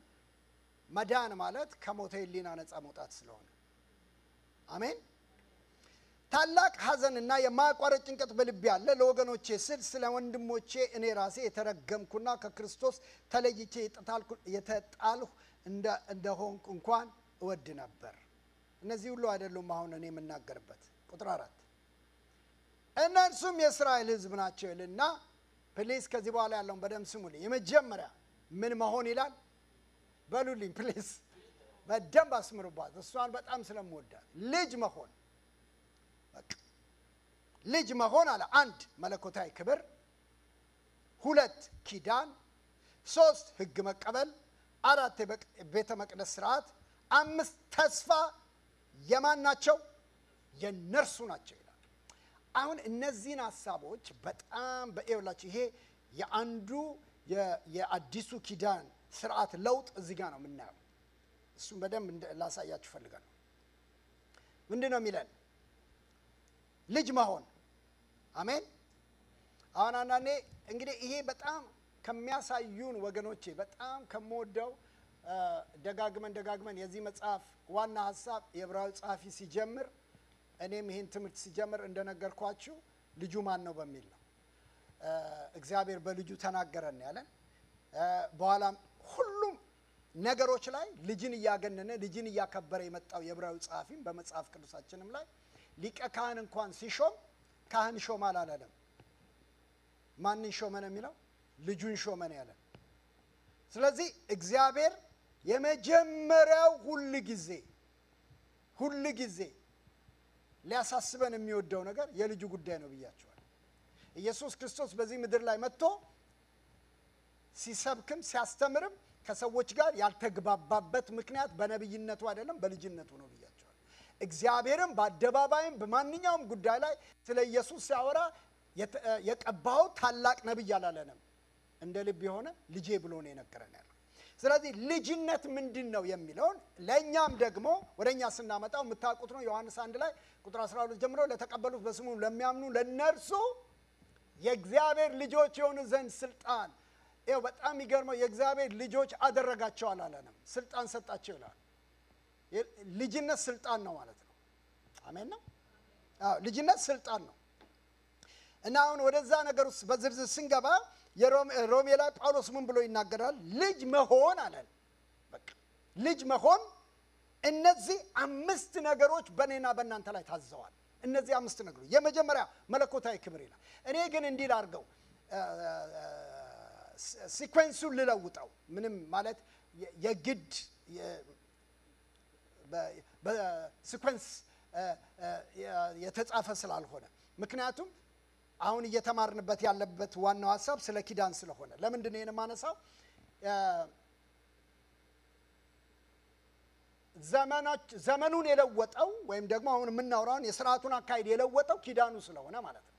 መዳን ማለት ከሞተ ሕሊና ነፃ መውጣት ስለሆነ አሜን። ታላቅ ሐዘንና የማያቋርጥ ጭንቀት በልቤ ያለ ለወገኖቼ ስል ስለ ወንድሞቼ እኔ ራሴ የተረገምኩና ከክርስቶስ ተለይቼ የተጣልሁ እንደሆንኩ እንኳን እወድ ነበር። እነዚህ ሁሉ አይደሉም አሁን እኔ የምናገርበት። ቁጥር 4 እነርሱም የእስራኤል ሕዝብ ናቸው ይልና ፕሊዝ ከዚህ በኋላ ያለውን በደንብ ስሙልኝ። የመጀመሪያ ምን መሆን ይላል በሉልኝ ፕሊዝ፣ በደንብ አስምሩባት። እሷን በጣም ስለምወዳት ልጅ መሆን። ልጅ መሆን አለ 1 መለኮታዊ ክብር፣ 2 ኪዳን፣ 3 ሕግ መቀበል፣ 4 ቤተ መቅደስ ስርዓት፣ 5 ተስፋ የማን ናቸው? የነርሱ ናቸው ይላል። አሁን እነዚህን ሐሳቦች በጣም በእውላችሁ ይሄ የአንዱ የአዲሱ ኪዳን ስርዓት ለውጥ እዚህ ጋር ነው የምናየው። እሱን በደንብ ላሳያችሁ ፈልጋለሁ። ምንድነው የሚለን? ልጅ መሆን አሜን። አሁን አንዳንዴ እንግዲህ ይሄ በጣም ከሚያሳዩን ወገኖቼ በጣም ከምወደው ደጋግመን የዚህ መጽሐፍ ዋና ሐሳብ የዕብራዊ ጸሐፊ ሲጀምር እኔም ይሄን ትምህርት ሲጀምር እንደነገርኳችሁ ልጁ ማን ነው በሚል ነው። እግዚአብሔር በልጁ ተናገረን ያለን። በኋላም ሁሉም ነገሮች ላይ ልጅን እያገነነ ልጅን እያከበረ የመጣው የዕብራዊ ጸሐፊም በመጽሐፍ ቅዱሳችንም ላይ ሊቀ ካህን እንኳን ሲሾም ካህን ሾማል አላለም። ማንን ሾመ ነው የሚለው? ልጁን ሾመ ነው ያለን። ስለዚህ እግዚአብሔር የመጀመሪያው ሁሉ ጊዜ ሊያሳስበን የሚወደው ነገር የልጁ ጉዳይ ነው ብያቸዋል። ኢየሱስ ክርስቶስ በዚህ ምድር ላይ መጥቶ ሲሰብክም ሲያስተምርም ከሰዎች ጋር ያልተግባባበት ምክንያት በነብይነቱ አይደለም በልጅነቱ ነው ብያቸዋል። እግዚአብሔርም በአደባባይም በማንኛውም ጉዳይ ላይ ስለ ኢየሱስ ሲያወራ የቀባው ታላቅ ነብይ አላለንም። እንደ ልብ የሆነ ልጄ ብሎ ነው የነገረን ያለው። ስለዚህ ልጅነት ምንድነው የሚለውን ለኛም ደግሞ ወደኛ ስናመጣው የምታውቁት ነው። ዮሐንስ 1 ላይ ቁጥር 12 ጀምሮ ለተቀበሉት በስሙ ለሚያምኑ ለነርሱ የእግዚአብሔር ልጆች የሆኑ ዘንድ ስልጣን። ይሄው በጣም ይገርመው የእግዚአብሔር ልጆች አደረጋቸው አላለንም፣ ስልጣን ሰጣቸው ይላል። ልጅነት ስልጣን ነው ማለት ነው። አሜን ነው። አዎ ልጅነት ስልጣን ነው። እና አሁን ወደዛ ነገር ውስጥ በዝርዝር ስንገባ የሮሜ ላይ ጳውሎስ ምን ብሎ ይናገራል? ልጅ መሆን አለን። በቃ ልጅ መሆን እነዚህ 5 ነገሮች በእኔና በእናንተ ላይ ታዘዋል። እነዚህ 5 ነገሮች የመጀመሪያ መለኮታዊ ክብር ይላል። እኔ ግን እንዲህ ላድርገው ሲኩዌንሱን ልለውጠው። ምንም ማለት የግድ በሲኩዌንስ የተጻፈ ስላልሆነ ምክንያቱም አሁን እየተማርንበት ያለበት ዋናው ሐሳብ ስለ ኪዳን ስለሆነ ለምንድን ነው የማነሳው? ዘመኑን የለወጠው ወይም ደግሞ አሁን የምናወራውን የሥርዓቱን አካሄድ የለወጠው ኪዳኑ ስለሆነ ማለት ነው።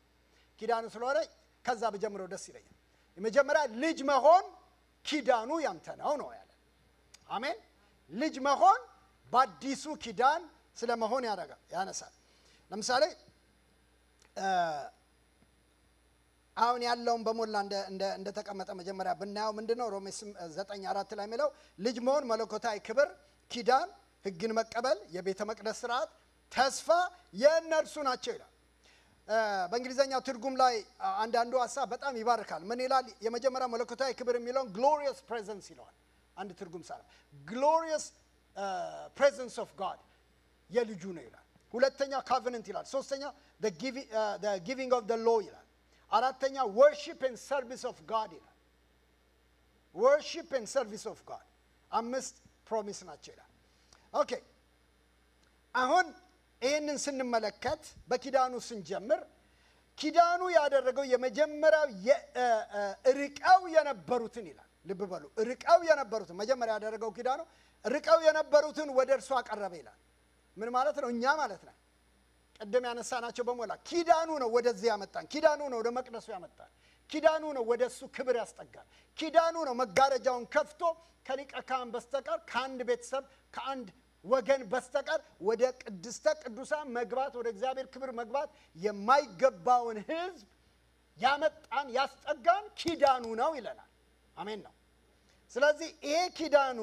ኪዳኑ ስለሆነ ከዛ በጀምረው ደስ ይለኛል። የመጀመሪያ ልጅ መሆን ኪዳኑ ያንተ ነው ያለ። አሜን። ልጅ መሆን በአዲሱ ኪዳን ስለመሆን ያነሳል። ለምሳሌ አሁን ያለውን በሞላ እንደ ተቀመጠ መጀመሪያ ብናየው ምንድነው? ሮሜ 9:4 ላይ የሚለው ልጅ መሆን መለኮታዊ ክብር፣ ኪዳን፣ ሕግን መቀበል፣ የቤተ መቅደስ ስርዓት፣ ተስፋ የነርሱ ናቸው ይላል። በእንግሊዘኛው ትርጉም ላይ አንዳንዱ ሐሳብ በጣም ይባርካል። ምን ይላል? የመጀመሪያ መለኮታዊ ክብር የሚለውን ግሎሪየስ ፕሬዘንስ ይለዋል። አንድ ትርጉም ሳለ ግሎሪየስ ፕሬዘንስ ኦፍ ጋድ የልጁ ነው ይላል። ሁለተኛ ኮቨነንት ይላል። ሶስተኛ the giving of the law ይላል። አራተኛ worship and service of God ይላል። worship and service of God 5 ፕሮሚስ ናቸው ይላል። ኦኬ አሁን ይህንን ስንመለከት በኪዳኑ ስንጀምር ኪዳኑ ያደረገው የመጀመሪያው ርቀው የነበሩትን ይላል። ልብ በሉ ርቀው የነበሩትን መጀመሪያ ያደረገው ኪዳኑ ርቀው የነበሩትን ወደ እርሱ አቀረበ ይላል። ምን ማለት ነው? እኛ ማለት ነው። ቀደም ያነሳናቸው በሞላ ኪዳኑ ነው ወደዚህ ያመጣን። ኪዳኑ ነው ወደ መቅደሱ ያመጣን። ኪዳኑ ነው ወደሱ ክብር ያስጠጋል። ኪዳኑ ነው መጋረጃውን ከፍቶ ከሊቀ ካህን በስተቀር ከአንድ ቤተሰብ ከአንድ ወገን በስተቀር ወደ ቅድስተ ቅዱሳን መግባት ወደ እግዚአብሔር ክብር መግባት የማይገባውን ሕዝብ ያመጣን ያስጠጋን ኪዳኑ ነው ይለናል። አሜን ነው። ስለዚህ ይሄ ኪዳኑ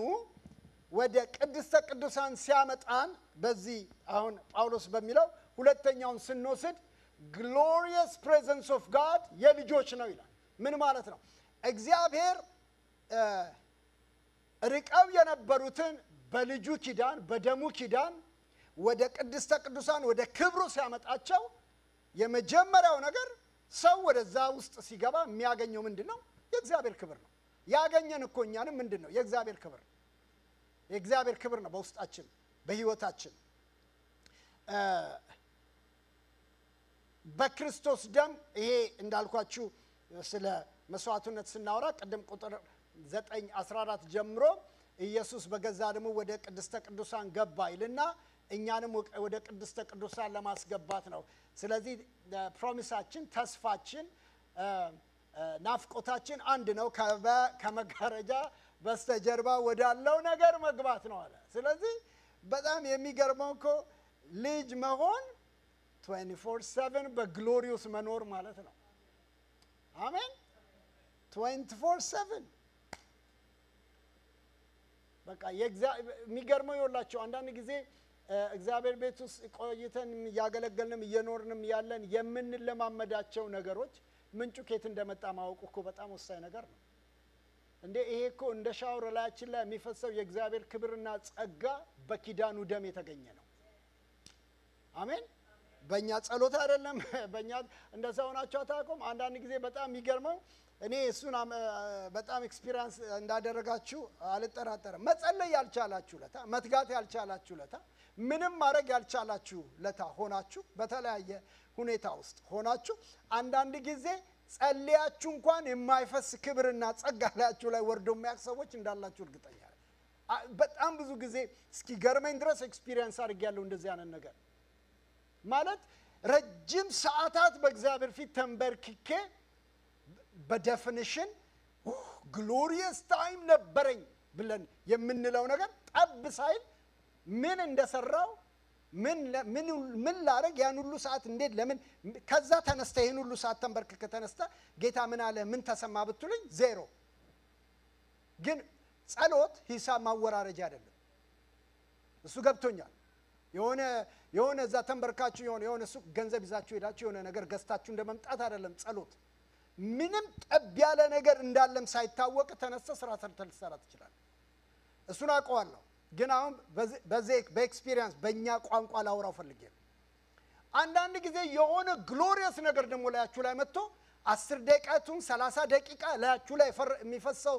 ወደ ቅድስተ ቅዱሳን ሲያመጣን በዚህ አሁን ጳውሎስ በሚለው ሁለተኛውን ስንወስድ glorious presence of God የልጆች ነው ይላል። ምን ማለት ነው? እግዚአብሔር ርቀው የነበሩትን በልጁ ኪዳን በደሙ ኪዳን ወደ ቅድስተ ቅዱሳን ወደ ክብሩ ሲያመጣቸው የመጀመሪያው ነገር ሰው ወደዛ ውስጥ ሲገባ የሚያገኘው ምንድነው? የእግዚአብሔር ክብር ነው። ያገኘን እኮ እኛንም ምንድነው? የእግዚአብሔር ክብር። የእግዚአብሔር ክብር ነው በውስጣችን በህይወታችን። በክርስቶስ ደም ይሄ እንዳልኳችሁ ስለ መስዋዕትነት ስናወራ ቀደም ቁጥር 9:14 ጀምሮ ኢየሱስ በገዛ ደሙ ወደ ቅድስተ ቅዱሳን ገባ ይልና እኛንም ወደ ቅድስተ ቅዱሳን ለማስገባት ነው። ስለዚህ ፕሮሚሳችን ተስፋችን ናፍቆታችን አንድ ነው። ከመጋረጃ በስተጀርባ ወዳለው ነገር መግባት ነው አለ። ስለዚህ በጣም የሚገርመው እኮ ልጅ መሆን 24/7 በግሎሪየስ መኖር ማለት ነው። አሜን 24/7 በቃ የሚገርመው ይወላችሁ አንዳንድ ጊዜ እግዚአብሔር ቤት ውስጥ ቆይተን ያገለገልንም እየኖርንም ያለን የምንለማመዳቸው ነገሮች ምንጩ ከየት እንደመጣ ማወቅ እኮ በጣም ወሳኝ ነገር ነው። እንዴ ይሄ እኮ እንደ ሻወር ላያችን ላይ የሚፈሰው የእግዚአብሔር ክብርና ጸጋ በኪዳኑ ደም የተገኘ ነው። አሜን በእኛ ጸሎት አይደለም። በእኛ እንደዛው ናቸው አታውቁም? አንዳንድ ጊዜ በጣም የሚገርመው እኔ እሱን በጣም ኤክስፒሪየንስ እንዳደረጋችሁ አልጠራጠርም። መጸለይ ያልቻላችሁ ለታ መትጋት ያልቻላችሁ ለታ ምንም ማድረግ ያልቻላችሁ ለታ ሆናችሁ በተለያየ ሁኔታ ውስጥ ሆናችሁ አንዳንድ ጊዜ ጸልያችሁ እንኳን የማይፈስ ክብርና ጸጋ ላያችሁ ላይ ወርዶ የሚያክሰቦች እንዳላችሁ እርግጠኛ ነኝ። በጣም ብዙ ጊዜ እስኪ ገርመኝ ድረስ ኤክስፒሪየንስ አድርጌያለሁ እንደዚህ አይነት ነገር ማለት ረጅም ሰዓታት በእግዚአብሔር ፊት ተንበርክኬ በዴፊኒሽን ግሎሪየስ ታይም ነበረኝ ብለን የምንለው ነገር ጠብ ሳይል ምን እንደሰራው ምን ላረግ ያን ሁሉ ሰዓት እንዴት ለምን ከዛ ተነስተ ይሄን ሁሉ ሰዓት ተንበርክከ ተነስተ ጌታ ምን አለ ምን ተሰማ ብትሉኝ ዜሮ። ግን ጸሎት ሂሳብ ማወራረጃ አይደለም። እሱ ገብቶኛል። የሆነ እዛ ተንበርካችሁ የሆነ ሱቅ ገንዘብ ይዛችሁ ሄዳችሁ የሆነ ነገር ገዝታችሁ እንደመምጣት አይደለም ጸሎት። ምንም ጠብ ያለ ነገር እንዳለም ሳይታወቅ ተነስተ ስራ ሰርተህ ልትሰራ ትችላለህ። እሱን አውቀዋለሁ። ግን አሁን በዚህ በኤክስፒሪየንስ በእኛ ቋንቋ ላውራው ፈልጌ አንዳንድ ጊዜ የሆነ ግሎሪየስ ነገር ደግሞ ላያችሁ ላይ መጥቶ 10 ደቂቃቱን 30 ደቂቃ ላያችሁ ላይ የሚፈሰው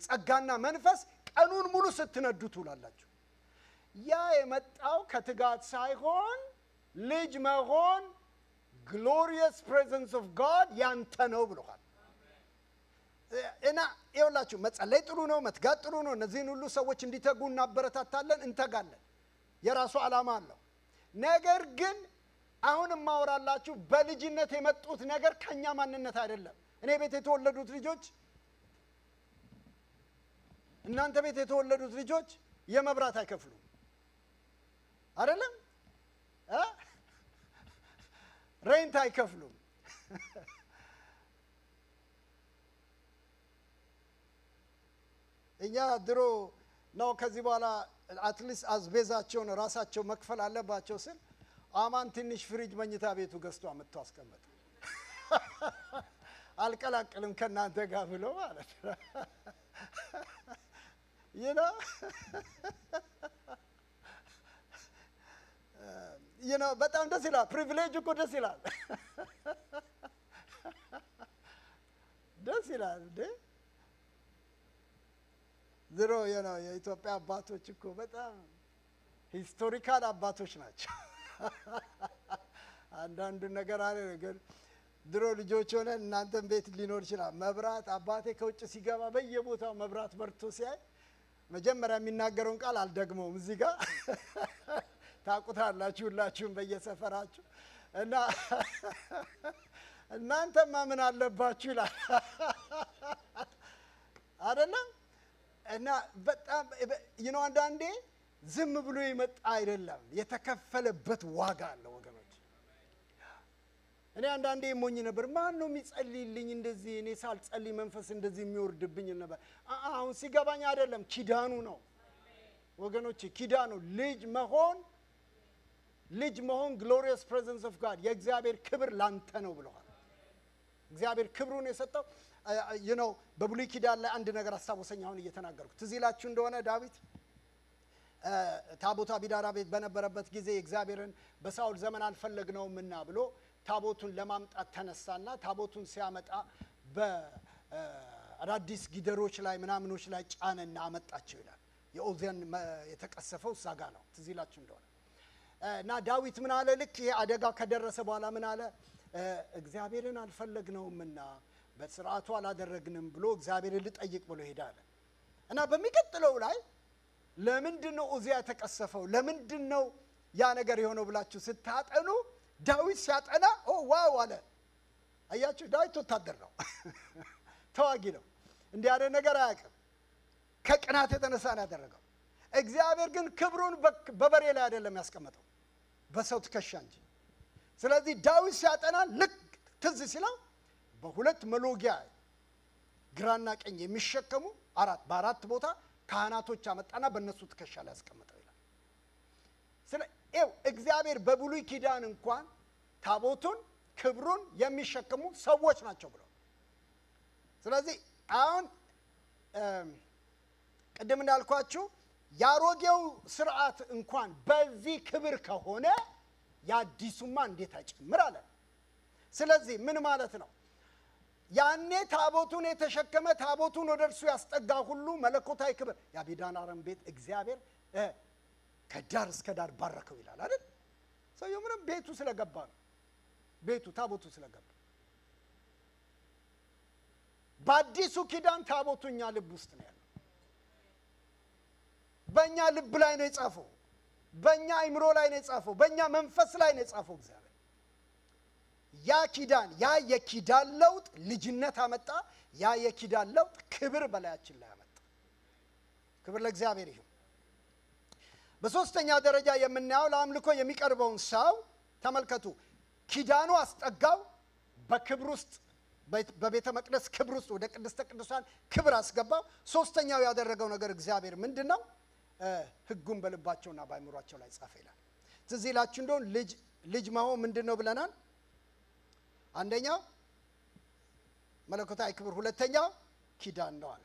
ጸጋና መንፈስ ቀኑን ሙሉ ስትነዱ ትውላላችሁ። ያ የመጣው ከትጋት ሳይሆን ልጅ መሆን glorious presence of God ያንተ ነው ብለዋል። እና ይኸውላችሁ መጸለይ ጥሩ ነው፣ መትጋት ጥሩ ነው። እነዚህን ሁሉ ሰዎች እንዲተጉ እናበረታታለን፣ እንተጋለን። የራሱ ዓላማ አለው። ነገር ግን አሁን ማወራላችሁ በልጅነት የመጡት ነገር ከኛ ማንነት አይደለም። እኔ ቤት የተወለዱት ልጆች እናንተ ቤት የተወለዱት ልጆች የመብራት አይከፍሉም አይደለም? ሬንት አይከፍሉም። እኛ ድሮ ነው ከዚህ በኋላ አትሊስት አዝቤዛቸውን ራሳቸው መክፈል አለባቸው ስል አማን ትንሽ ፍሪጅ መኝታ ቤቱ ገዝቶ አመጣ አስቀመጠ። አልቀላቀልም ከናንተ ጋር ብሎ ማለት ነው። you know በጣም ደስ ይላል። ፕሪቪሌጅ እኮ ደስ ይላል። ደስ ይላል እንዴ ድሮ የኢትዮጵያ አባቶች እኮ በጣም ሂስቶሪካል አባቶች ናቸው። አንዳንድ ነገር አለ ግን ድሮ ልጆች ሆነን እናንተም ቤት ሊኖር ይችላል መብራት አባቴ ከውጭ ሲገባ በየቦታው መብራት በርቶ ሲያይ መጀመሪያ የሚናገረውን ቃል አልደግመውም እዚህ ጋር ታቁታላችሁ ሁላችሁም በየሰፈራችሁ እና እናንተማ ምን አለባችሁ ይላል አይደለም? እና በጣም አንዳንዴ ዝም ብሎ ይመጣ አይደለም የተከፈለበት ዋጋ አለ ወገኖች። እኔ አንዳንዴ ሞኝ ነበር። ማን ነው የሚጸልይልኝ እንደዚህ እኔ ሳልጸልይ መንፈስ እንደዚህ የሚወርድብኝ ነበር። አሁን ሲገባኝ አይደለም ኪዳኑ ነው። ወገኖች ኪዳኑ ልጅ መሆን glorious presence of God የእግዚአብሔር ክብር ላንተ ነው ብለዋል። እግዚአብሔር ክብሩን የሰጠው በብሉይ ኪዳን ላይ አንድ ነገር አስተዋወሰኝ አሁን እየተናገርኩ ትዝ ይላችሁ እንደሆነ ዳዊት ታቦት አቢዳራ ቤት በነበረበት ጊዜ እግዚአብሔርን በሳውል ዘመን አልፈለግነውምና ብሎ ታቦቱን ለማምጣት ተነሳና ታቦቱን ሲያመጣ በአዳዲስ ጊደሮች ላይ ምናምኖች ላይ ጫነና አመጣቸው ይላል። የኦዚያን የተቀሰፈው ዛጋ ነው ትዝ ይላችሁ እንደሆነ እና ዳዊት ምን አለ ልክ ይሄ አደጋ ከደረሰ በኋላ ምን አለ እግዚአብሔርን አልፈለግነውምና በስርዓቱ አላደረግንም ብሎ እግዚአብሔርን ልጠይቅ ብሎ ሄዳለ እና በሚቀጥለው ላይ ለምንድነው ኦዚያ የተቀሰፈው ለምንድነው ያ ነገር የሆነው ብላችሁ ስታጠኑ ዳዊት ሲያጠና ዋው አለ። አያችሁ ዳዊት ወታደር ነው ተዋጊ ነው እንዲህ ያለ ነገር አያውቅም። ከቅናት የተነሳ ነው ያደረገው። እግዚአብሔር ግን ክብሩን በበሬ ላይ አይደለም ያስቀመጠው በሰው ትከሻ እንጂ። ስለዚህ ዳዊት ሲያጠና ልክ ትዝ ሲለው በሁለት መሎጊያ ግራና ቀኝ የሚሸከሙ በአራት ቦታ ካህናቶች አመጣና በእነሱ ትከሻ ላይ ያስቀመጠው ይላል። እግዚአብሔር በብሉይ ኪዳን እንኳን ታቦቱን ክብሩን የሚሸከሙ ሰዎች ናቸው ብለው ስለዚህ አሁን ቅድም እንዳልኳችሁ ያሮጌው ስርዓት እንኳን በዚህ ክብር ከሆነ ያዲሱማ እንዴት አይጨምር አለ። ስለዚህ ምን ማለት ነው? ያኔ ታቦቱን የተሸከመ ታቦቱን ወደርሱ ያስጠጋ ሁሉ መለኮታዊ ክብር ያቢዳናረም ቤት እግዚአብሔር ከዳር እስከ ዳር ባረከው ይላል አይደል? ሰውየው ምንም ቤቱ ስለገባ ነው። ቤቱ ታቦቱ ስለገባ በአዲሱ ኪዳን ታቦቱኛ ልብ ውስጥ ነው ያለው። በእኛ ልብ ላይ ነው የጻፈው። በእኛ አይምሮ ላይ ነው የጻፈው። በእኛ መንፈስ ላይ ነው የጻፈው እግዚአብሔር። ያ ኪዳን ያ የኪዳን ለውጥ ልጅነት አመጣ። ያ የኪዳን ለውጥ ክብር በላያችን ላይ አመጣ። ክብር ለእግዚአብሔር ይሁን። በሶስተኛ ደረጃ የምናየው ለአምልኮ የሚቀርበውን ሰው ተመልከቱ። ኪዳኑ አስጠጋው፣ በክብር ውስጥ በቤተ መቅደስ ክብር ውስጥ ወደ ቅድስተ ቅዱሳን ክብር አስገባው። ሶስተኛው ያደረገው ነገር እግዚአብሔር ምንድነው? ሕጉን በልባቸውና በአእምሯቸው ላይ ጻፈ ይላል። ትዝ ይላችሁ እንደሆነ ልጅ መሆን ምንድነው ብለናል? አንደኛው መለኮታዊ ክብር፣ ሁለተኛው ኪዳን ነው አለ።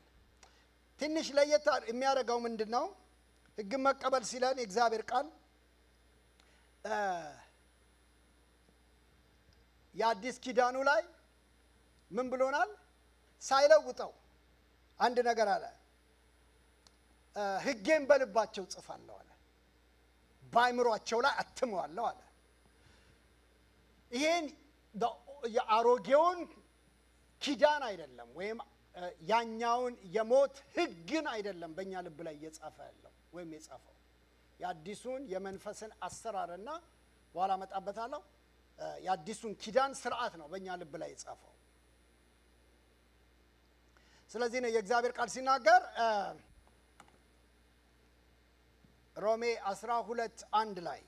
ትንሽ ለየት የሚያደርገው ምንድነው? ሕግን መቀበል ሲለን የእግዚአብሔር ቃል የአዲስ ኪዳኑ ላይ ምን ብሎናል? ሳይለውጠው አንድ ነገር አለ። ሕጌን በልባቸው ጽፋለሁ አለ፣ በአእምሯቸው ላይ አትመዋለሁ አለ። ይሄን የአሮጌውን ኪዳን አይደለም ወይም ያኛውን የሞት ሕግን አይደለም በእኛ ልብ ላይ እየጻፈ ያለው ወይም የጻፈው የአዲሱን የመንፈስን አሰራርና በኋላ መጣበታለሁ የአዲሱን ኪዳን ስርዓት ነው በእኛ ልብ ላይ የጻፈው። ስለዚህ ነው የእግዚአብሔር ቃል ሲናገር ሮሜ 12:1 ላይ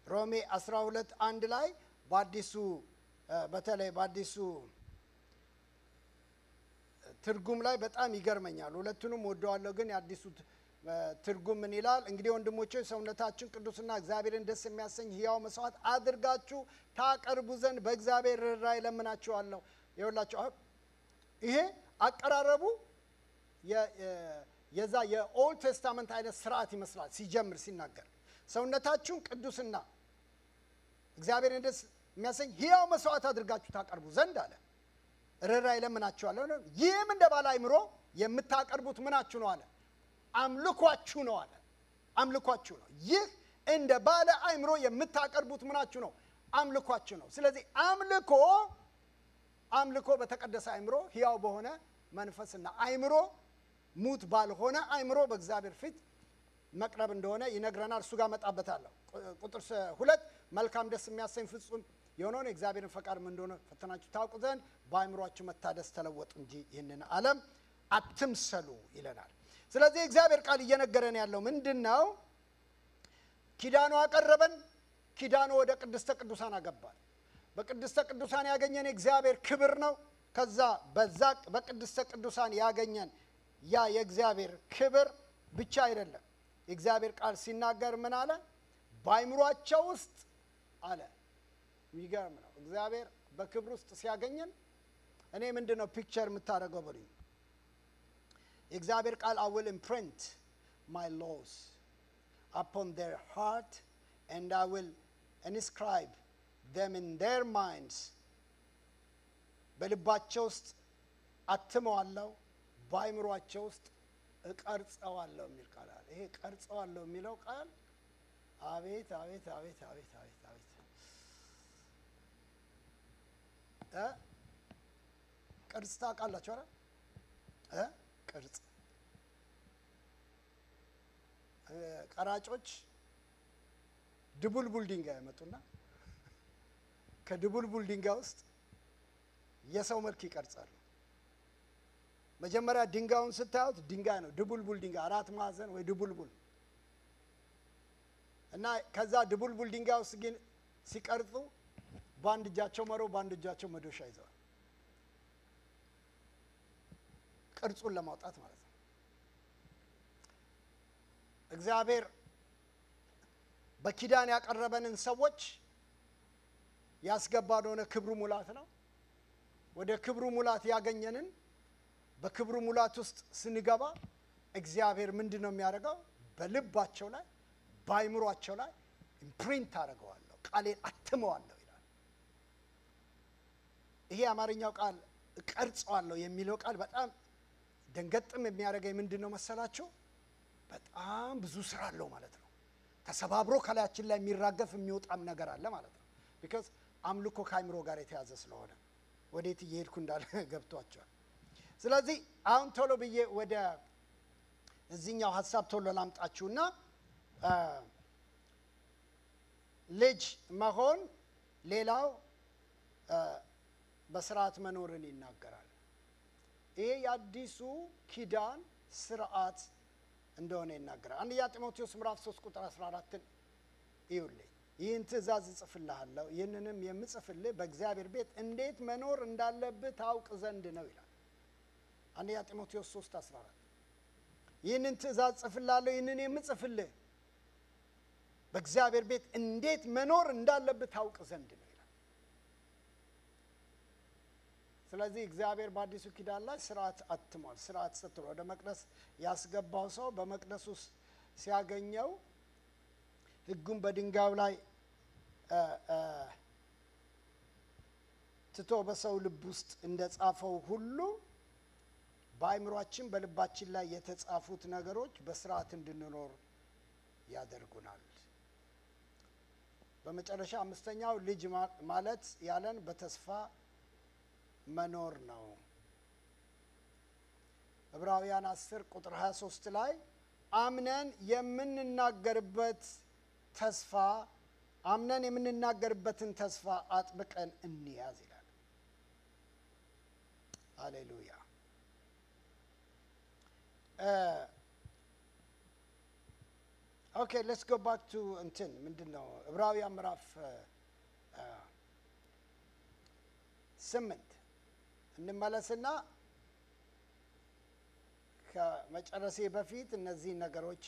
ሮሜ 12:1 ላይ በአዲሱ በተለይ በአዲሱ ትርጉም ላይ በጣም ይገርመኛል። ሁለቱንም ወደዋለሁ፣ ግን የአዲሱ ትርጉም ምን ይላል? እንግዲህ ወንድሞቼ ሰውነታችን ቅዱስና እግዚአብሔርን ደስ የሚያሰኝ ሕያው መስዋዕት አድርጋችሁ ታቀርቡ ዘንድ በእግዚአብሔር ርኅራኄ እለምናችኋለሁ። ይኸውላችሁ ይሄ አቀራረቡ የዛ የኦልድ ቴስታመንት አይነት ስርዓት ይመስላል። ሲጀምር ሲናገር ሰውነታችሁን ቅዱስና እግዚአብሔርን ደስ የሚያሰኝ ሕያው መስዋዕት አድርጋችሁ ታቀርቡ ዘንድ አለ። ርኅራኄ እለምናችኋለሁ። ይህም እንደ ባለ አእምሮ የምታቀርቡት ምናችሁ ነው አለ? አምልኳችሁ ነው አለ። አምልኳችሁ ነው። ይህ እንደ ባለ አእምሮ የምታቀርቡት ምናችሁ ነው? አምልኳችሁ ነው። ስለዚህ አምልኮ በተቀደሰ አእምሮ ሕያው በሆነ መንፈስና አእምሮ ሙት ባልሆነ አእምሮ በእግዚአብሔር ፊት መቅረብ እንደሆነ ይነግረናል። እሱ ጋር መጣበታለሁ። ቁጥር 2 መልካም ደስ የሚያሰኝ ፍጹም የሆነውን የእግዚአብሔርን ፈቃድ ምን እንደሆነ ፈተናችሁ ታውቁ ዘንድ በአእምሯችሁ መታደስ ተለወጡ እንጂ ይህንን ዓለም አትምሰሉ ይለናል። ስለዚህ እግዚአብሔር ቃል እየነገረን ያለው ምንድነው? ኪዳኑ አቀረበን። ኪዳኑ ወደ ቅድስተ ቅዱሳን አገባን። በቅድስተ ቅዱሳን ያገኘን የእግዚአብሔር ክብር ነው። ከዛ በቅድስተ ቅዱሳን ያገኘን ያ የእግዚአብሔር ክብር ብቻ አይደለም። እግዚአብሔር ቃል ሲናገር ምን አለ? ባይምሯቸው ውስጥ አለ። የሚገርም ነው። እግዚአብሔር በክብር ውስጥ ሲያገኘን እኔ ምንድነው ፒክቸር የምታደርገው በሉኝ። እግዚአብሔር ቃል I will imprint my laws upon their heart and I will inscribe them in their minds. በልባቸው ውስጥ አትመዋለሁ፣ ባይምሯቸው ውስጥ እቀርጸዋለሁ የሚል ቃል አለ። ይሄ ቀርጸዋለሁ የሚለው ቃል አቤት አቤት አቤት አቤት አቤት አቤት ቅርጽ ታውቃላችሁ አይደል? ቅርጽ ቀራጮች ድቡልቡል ድንጋይ ያመጡና ከድቡልቡል ድንጋይ ውስጥ የሰው መልክ ይቀርጻሉ። መጀመሪያ ድንጋዩን ስታዩት ድንጋይ ነው፣ ድቡልቡል ድንጋይ፣ አራት ማዕዘን ወይ ድቡልቡል እና ከዛ ድቡልቡል ድንጋይ ውስጥ ግን ሲቀርጹ በአንድ እጃቸው መሮ በአንድ እጃቸው መዶሻ ይዘዋል፣ ቅርጹን ለማውጣት ማለት ነው። እግዚአብሔር በኪዳን ያቀረበንን ሰዎች ያስገባን ሆነ ክብሩ ሙላት ነው። ወደ ክብሩ ሙላት ያገኘንን በክብሩ ሙላት ውስጥ ስንገባ እግዚአብሔር ምንድነው የሚያደርገው? በልባቸው ላይ ባይምሯቸው ላይ ኢምፕሪንት አደርገዋለሁ፣ ቃሌን አትመዋለሁ ይላል። ይሄ አማርኛው ቃል ቀርጸዋለሁ የሚለው ቃል በጣም ደንገጥም የሚያደርገኝ ምንድነው መሰላችሁ? በጣም ብዙ ስራ አለው ማለት ነው። ተሰባብሮ ከላያችን ላይ የሚራገፍ የሚወጣም ነገር አለ ማለት ነው። because አምልኮ ከአይምሮ ጋር የተያዘ ስለሆነ ወዴት እየሄድኩ እንዳለ ገብቷቸዋል። ስለዚህ አሁን ቶሎ ብዬ ወደ እዚህኛው ሐሳብ ቶሎ ላምጣችሁና ልጅ መሆን ሌላው በስርዓት መኖርን ይናገራል። ይሄ የአዲሱ ኪዳን ስርዓት እንደሆነ ይናገራል። አንደኛ ጢሞቴዎስ ምዕራፍ 3 ቁጥር 14ን ይውልኝ። ይህን ትእዛዝ እጽፍልሃለሁ፣ ይህንንም የምጽፍልህ በእግዚአብሔር ቤት እንዴት መኖር እንዳለብህ ታውቅ ዘንድ ነው ይላል። አንደኛ ጢሞቴዎስ 3:14 ይህንን ትእዛዝ እጽፍልሃለሁ፣ ይህንን የምጽፍልህ በእግዚአብሔር ቤት እንዴት መኖር እንዳለብህ ታውቅ ዘንድ ነው ይላል። ስለዚህ እግዚአብሔር በአዲሱ ኪዳን ላይ ስርዓት አትሟል፣ ስርዓት ሰጥቷል። ወደ መቅደስ ያስገባው ሰው በመቅደስ ውስጥ ሲያገኘው ሕጉን በድንጋዩ ላይ ትቶ በሰው ልብ ውስጥ እንደጻፈው ሁሉ በአይምሯችን በልባችን ላይ የተጻፉት ነገሮች በስርዓት እንድንኖር ያደርጉናል። በመጨረሻ አምስተኛው ልጅ ማለት ያለን በተስፋ መኖር ነው። ዕብራውያን 10 ቁጥር 23 ላይ አምነን የምንናገርበትን ተስፋ አጥብቀን እንያዝ ይላል። ሃሌሉያ። ኦኬ ሌትስ ጎ ባክ ቱ እንትን ምንድነው ዕብራውያን ምዕራፍ 8 እንመለስና ከመጨረሴ በፊት እነዚህ ነገሮች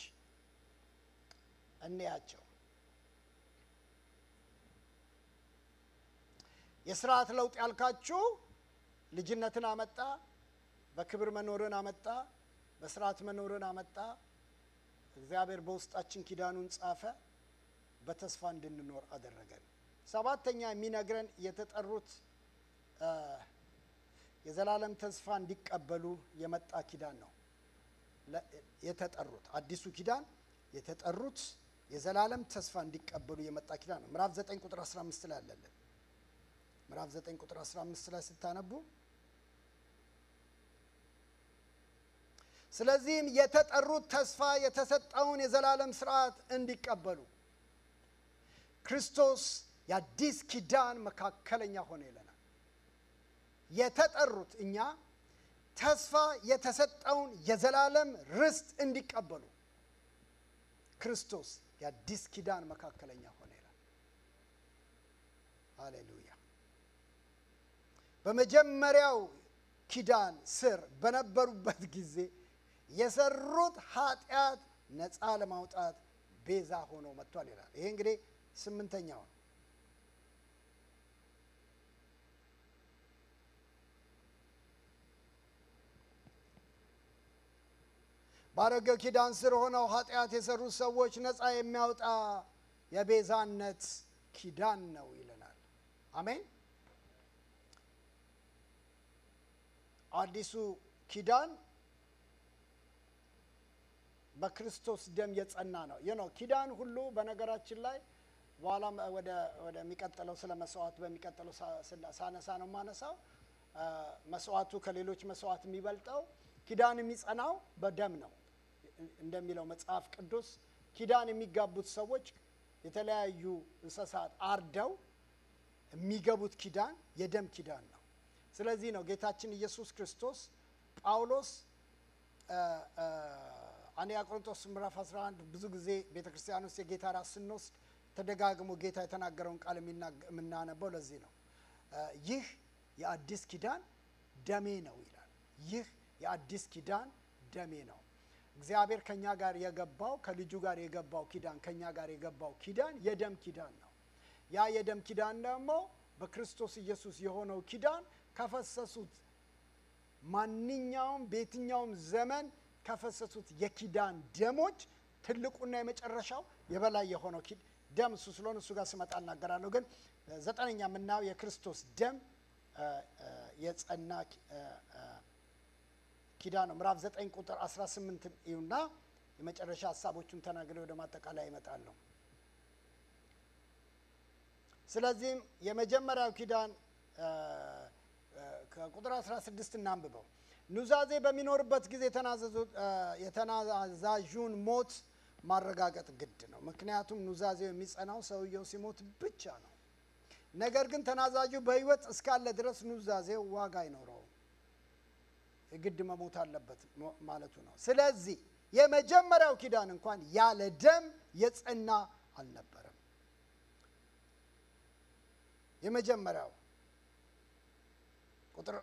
እንያቸው። የሥርዓት ለውጥ ያልካችሁ ልጅነትን አመጣ፣ በክብር መኖርን አመጣ፣ በሥርዓት መኖርን አመጣ። እግዚአብሔር በውስጣችን ኪዳኑን ጻፈ፣ በተስፋ እንድንኖር አደረገን። ሰባተኛ የሚነግረን የተጠሩት የዘላለም ተስፋ እንዲቀበሉ የመጣ ኪዳን ነው። የተጠሩት አዲሱ ኪዳን የተጠሩት የዘላለም ተስፋ እንዲቀበሉ የመጣ ኪዳን ነው። ምዕራፍ 9 ቁጥር 15 ላይ አለልን። ምዕራፍ 9 ቁጥር 15 ላይ ስታነቡ ስለዚህም የተጠሩት ተስፋ የተሰጠውን የዘላለም ስርዓት እንዲቀበሉ ክርስቶስ የአዲስ ኪዳን መካከለኛ ሆነ ይለናል። የተጠሩት እኛ ተስፋ የተሰጠውን የዘላለም ርስት እንዲቀበሉ ክርስቶስ የአዲስ ኪዳን መካከለኛ ሆነ ይላል። ሃሌሉያ። በመጀመሪያው ኪዳን ስር በነበሩበት ጊዜ የሰሩት ኃጢአት ነፃ ለማውጣት ቤዛ ሆኖ መጥቷል ይላል። ይሄ እንግዲህ 8ኛው ነው። ባረገው ኪዳን ስር ሆነው ኃጢአት የሰሩት ሰዎች ነፃ የሚያወጣ የቤዛነት ኪዳን ነው ይለናል። አሜን። አዲሱ ኪዳን በክርስቶስ ደም የጸና ነው። ኪዳን ሁሉ በነገራችን ላይ በኋላ ወደ የሚቀጥለው ስለ መስዋዕት በሚቀጥለው ሳነሳ ነው ማነሳው። መስዋዕቱ ከሌሎች መስዋዕት የሚበልጠው ኪዳን የሚጸናው በደም ነው እንደሚለው መጽሐፍ ቅዱስ። ኪዳን የሚጋቡት ሰዎች የተለያዩ እንስሳት አርደው የሚገቡት ኪዳን የደም ኪዳን ነው። ስለዚህ ነው ጌታችን ኢየሱስ ክርስቶስ ጳውሎስ አንደኛ ቆሮንቶስ ምዕራፍ 11 ብዙ ጊዜ ቤተክርስቲያን ውስጥ የጌታ ራስ ስንወስድ ተደጋግሞ ጌታ የተናገረውን ቃል የምናነበው ለዚህ ነው። ይህ የአዲስ ኪዳን ደሜ ነው ይላል። ይህ የአዲስ ኪዳን ደሜ ነው። እግዚአብሔር ከኛ ጋር የገባው ከልጁ ጋር የገባው ኪዳን ከኛ ጋር የገባው ኪዳን የደም ኪዳን ነው። ያ የደም ኪዳን ደግሞ በክርስቶስ ኢየሱስ የሆነው ኪዳን ከፈሰሱት ማንኛውም በየትኛውም ዘመን ከፈሰሱት የኪዳን ደሞች ትልቁና የመጨረሻው የበላይ የሆነው ደም እሱ ስለሆነ እሱ ጋር ስመጣ እናገራለሁ። ግን 9ኛ የምናየው የክርስቶስ ደም የጸና ኪዳን ነው። ምዕራፍ 9 ቁጥር 18 ይሁንና የመጨረሻ ሐሳቦቹን ተናግሬ ወደ ማጠቃለያ ይመጣለሁ። ስለዚህም የመጀመሪያው ኪዳን ከቁጥር 16 እናንብበው። ኑዛዜ በሚኖርበት ጊዜ የተናዛዡን ሞት ማረጋገጥ ግድ ነው። ምክንያቱም ኑዛዜው የሚጸናው ሰውየው ሲሞት ብቻ ነው። ነገር ግን ተናዛዡ በሕይወት እስካለ ድረስ ኑዛዜው ዋጋ አይኖረውም። ግድ መሞት አለበት ማለቱ ነው። ስለዚህ የመጀመሪያው ኪዳን እንኳን ያለ ደም የጸና አልነበረም። የመጀመሪያው ቁጥር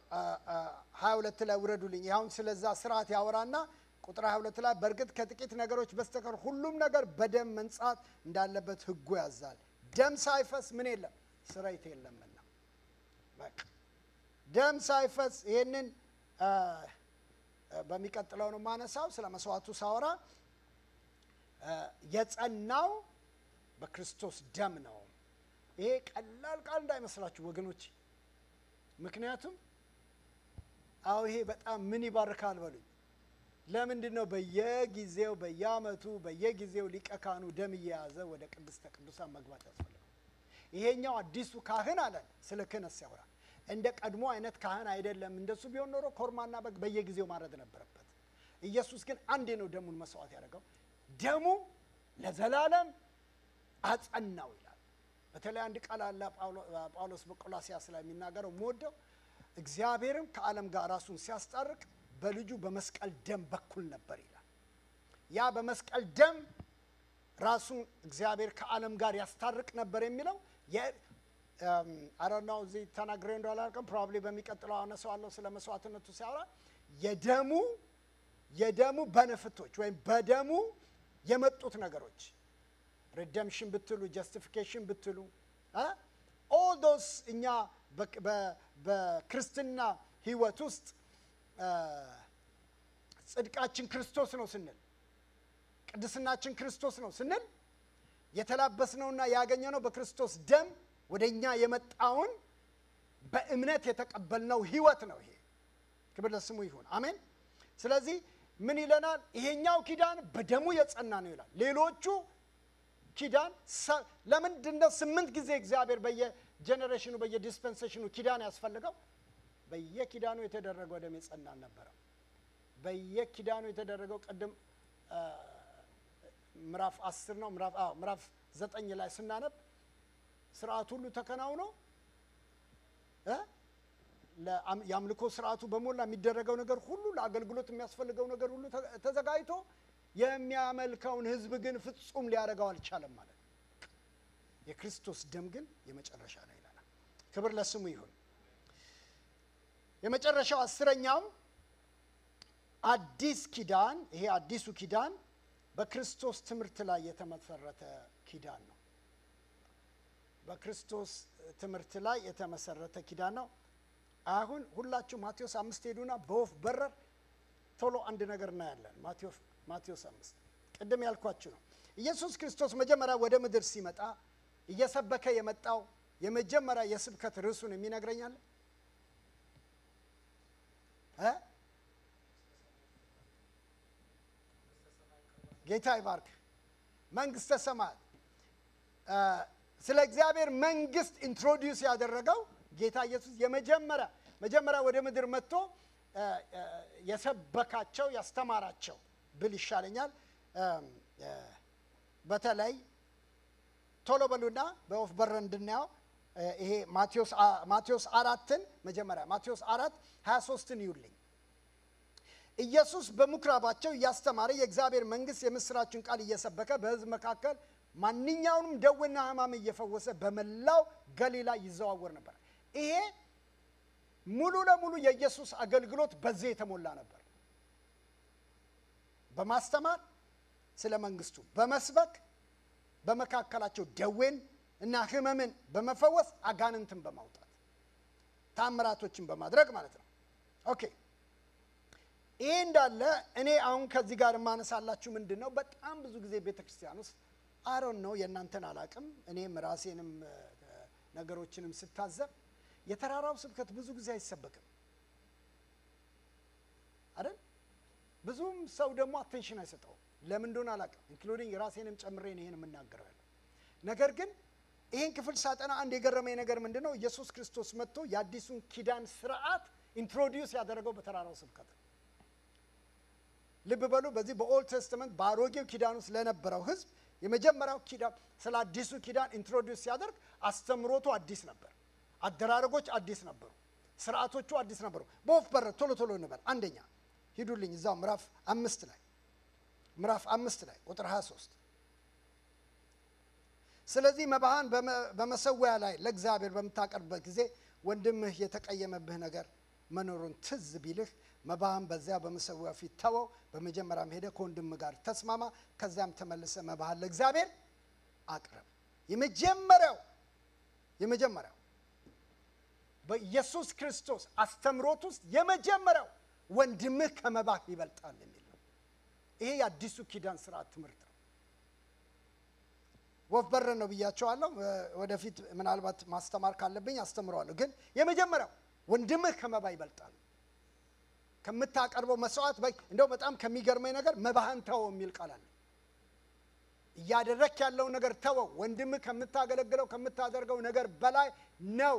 22 ላይ ውረዱልኝ። ያውን ስለዛ ስርዓት ያወራና ቁጥር 22 ላይ በእርግጥ ከጥቂት ነገሮች በስተቀር ሁሉም ነገር በደም መንጻት እንዳለበት ሕጉ ያዛል። ደም ሳይፈስ ምን የለም? ስርየት የለምና። በቃ ደም ሳይፈስ ይሄንን በሚቀጥለው ነው ማነሳው። ስለ መስዋዕቱ ሳወራ የጸናው በክርስቶስ ደም ነው። ይሄ ቀላል ቃል እንዳይመስላችሁ ወገኖች። ምክንያቱም ይሄ በጣም ምን ይባርካል በሉኝ። ለምንድን ነው በየጊዜው በየዓመቱ በየጊዜው ሊቀ ካህኑ ደም እየያዘ ወደ ቅድስተ ቅዱሳን መግባት ያስፈልጋል? ይሄኛው አዲሱ ካህን አለ ስለ ክህነት ሲያወራ እንደ ቀድሞ አይነት ካህን አይደለም። እንደሱ ቢሆን ኖሮ ኮርማና በግ በየጊዜው ማረድ ነበረበት። ኢየሱስ ግን አንዴ ነው ደሙን መስዋዕት ያደረገው። ደሙ ለዘላለም አጸናው ይላል። በተለይ አንድ ቃል አለ ጳውሎስ በቆላስያስ ላይ የሚናገረው ሞደው እግዚአብሔርም ከዓለም ጋር ራሱን ሲያስታርቅ በልጁ በመስቀል ደም በኩል ነበር ይላል። ያ በመስቀል ደም ራሱን እግዚአብሔር ከዓለም ጋር ያስታርቅ ነበር የሚለው አረናው እዚህ ተናግሬ እንዳላልከም ፕሮባብሊ በሚቀጥለው አነሳዋለሁ ስለ መስዋዕትነቱ ሲያወራ የደሙ በነፍቶች ወይም በደሙ የመጡት ነገሮች ሪደምፕሽን ብትሉ ጀስቲፊኬሽን ብትሉ all those እኛ በክርስትና ህይወት ውስጥ ጽድቃችን ክርስቶስ ነው ስንል ቅድስናችን ክርስቶስ ነው ስንል የተላበስነውና ያገኘነው በክርስቶስ ደም ወደኛ የመጣውን በእምነት የተቀበልነው ህይወት ነው። ይሄ ክብር ለስሙ ይሁን አሜን። ስለዚህ ምን ይለናል? ይሄኛው ኪዳን በደሙ የጸና ነው ይላል። ሌሎቹ ኪዳን ለምንድን ነው 8 ጊዜ እግዚአብሔር በየጀነሬሽኑ በየዲስፐንሴሽኑ ኪዳን ያስፈልገው? በየኪዳኑ የተደረገው ደም የጸና አልነበረም። በየኪዳኑ የተደረገው ቀደም ምዕራፍ 10 ነው ምዕራፍ 9 ላይ ስናነብ ስርዓቱ ሁሉ ተከናውኖ የአምልኮ ስርዓቱ በሞላ የሚደረገው ነገር ሁሉ ለአገልግሎት የሚያስፈልገው ነገር ሁሉ ተዘጋጅቶ የሚያመልከውን ህዝብ ግን ፍጹም ሊያደርገው አልቻለም ማለት ነው። የክርስቶስ ደም ግን የመጨረሻ ነው ይላል። ክብር ለስሙ ይሁን። የመጨረሻው 10ኛው አዲስ ኪዳን ይሄ አዲሱ ኪዳን በክርስቶስ ትምህርት ላይ የተመሰረተ ኪዳን ነው። በክርስቶስ ትምህርት ላይ የተመሰረተ ኪዳን ነው። አሁን ሁላችሁ ማቴዎስ 5 ሄዱና በወፍ በረር ቶሎ አንድ ነገር እናያለን። ማቴዎስ 5 ቅድም ያልኳችሁ ነው። ኢየሱስ ክርስቶስ መጀመሪያ ወደ ምድር ሲመጣ እየሰበከ የመጣው የመጀመሪያ የስብከት ርዕሱን የሚነግረኛል ጌታ ይባርክ። መንግስተ ሰማያት ስለ እግዚአብሔር መንግስት ኢንትሮዲዩስ ያደረገው ጌታ ኢየሱስ መጀመሪያ ወደ ምድር መጥቶ የሰበካቸው ያስተማራቸው ብል ይሻለኛል። በተለይ ቶሎ በሉና በወፍ በር እንድናየው ይሄ ማቴዎስ 4ን መጀመሪያ ማቴዎስ 4:23ን ይውልኝ። ኢየሱስ በምኩራባቸው እያስተማረ የእግዚአብሔር መንግስት የምስራችን ቃል እየሰበከ በሕዝብ መካከል ማንኛውንም ደዌና ሕማም እየፈወሰ በመላው ገሊላ ይዘዋወር ነበር። ይሄ ሙሉ ለሙሉ የኢየሱስ አገልግሎት በዚህ የተሞላ ነበር። በማስተማር ስለ መንግስቱ በመስበክ በመካከላቸው ደዌን እና ሕመምን በመፈወስ አጋንንትን በማውጣት ታምራቶችን በማድረግ ማለት ነው። ኦኬ ይሄ እንዳለ እኔ አሁን ከዚህ ጋር ማነሳላችሁ ምንድነው በጣም ብዙ ጊዜ ቤተክርስቲያን ውስጥ አሮን ነው የእናንተን አላቅም እኔም ራሴንም ነገሮችንም ስታዘብ የተራራው ስብከት ብዙ ጊዜ አይሰበክም አይደል? ብዙም ሰው ደግሞ አቴንሽን አይሰጠው። ለምን እንደሆነ አላቅም ኢንክሉዲንግ ራሴንም ጨምሬ ነው ይሄን የምናገረው ያለው። ነገር ግን ይሄን ክፍል ሳጠና አንድ የገረመኝ ነገር ምንድነው ኢየሱስ ክርስቶስ መጥቶ የአዲሱን ኪዳን ስርዓት ኢንትሮዲዩስ ያደረገው በተራራው ስብከት ነው። ልብ በሉ በዚህ በኦልድ ቴስተመንት በአሮጌው ኪዳን ውስጥ ለነበረው ህዝብ የመጀመሪያው ኪዳን ስለ አዲሱ ኪዳን ኢንትሮዲዩስ ሲያደርግ አስተምሮቱ አዲስ ነበር፣ አደራረጎች አዲስ ነበሩ፣ ስርዓቶቹ አዲስ ነበሩ። በወፍ በር ቶሎ እንበል። አንደኛ ሂዱልኝ እዛው ምዕራፍ 5 ላይ ቁጥር 23 ስለዚህ መባህን በመሰዊያ ላይ ለእግዚአብሔር በምታቀርብበት ጊዜ ወንድምህ የተቀየመብህ ነገር መኖሩን ትዝ ቢልህ መባህን በዚያ በመሰዊያ ፊት ተወው። በመጀመሪያም ሄደ ከወንድም ጋር ተስማማ፣ ከዚያም ተመልሰ መባህን ለእግዚአብሔር አቅርብ። የመጀመሪያው በኢየሱስ ክርስቶስ አስተምሮት ውስጥ የመጀመሪያው ወንድምህ ከመባህ ይበልጣል የሚል ነው። ይሄ የአዲሱ ኪዳን ስርዓት ትምህርት ነው። ወፍ በር ነው ብያቸዋለሁ። ወደፊት ምናልባት ማስተማር ካለብኝ አስተምረዋለሁ። ግን የመጀመሪያው ወንድምህ ከመባ ይበልጣል። ከምታቀርበው መስዋዕት እንደው በጣም ከሚገርመኝ ነገር መባህን ተወው የሚል ቃል አለ። እያደረክ ያለው ነገር ተወው። ወንድምህ ከምታገለግለው ከምታደርገው ነገር በላይ ነው።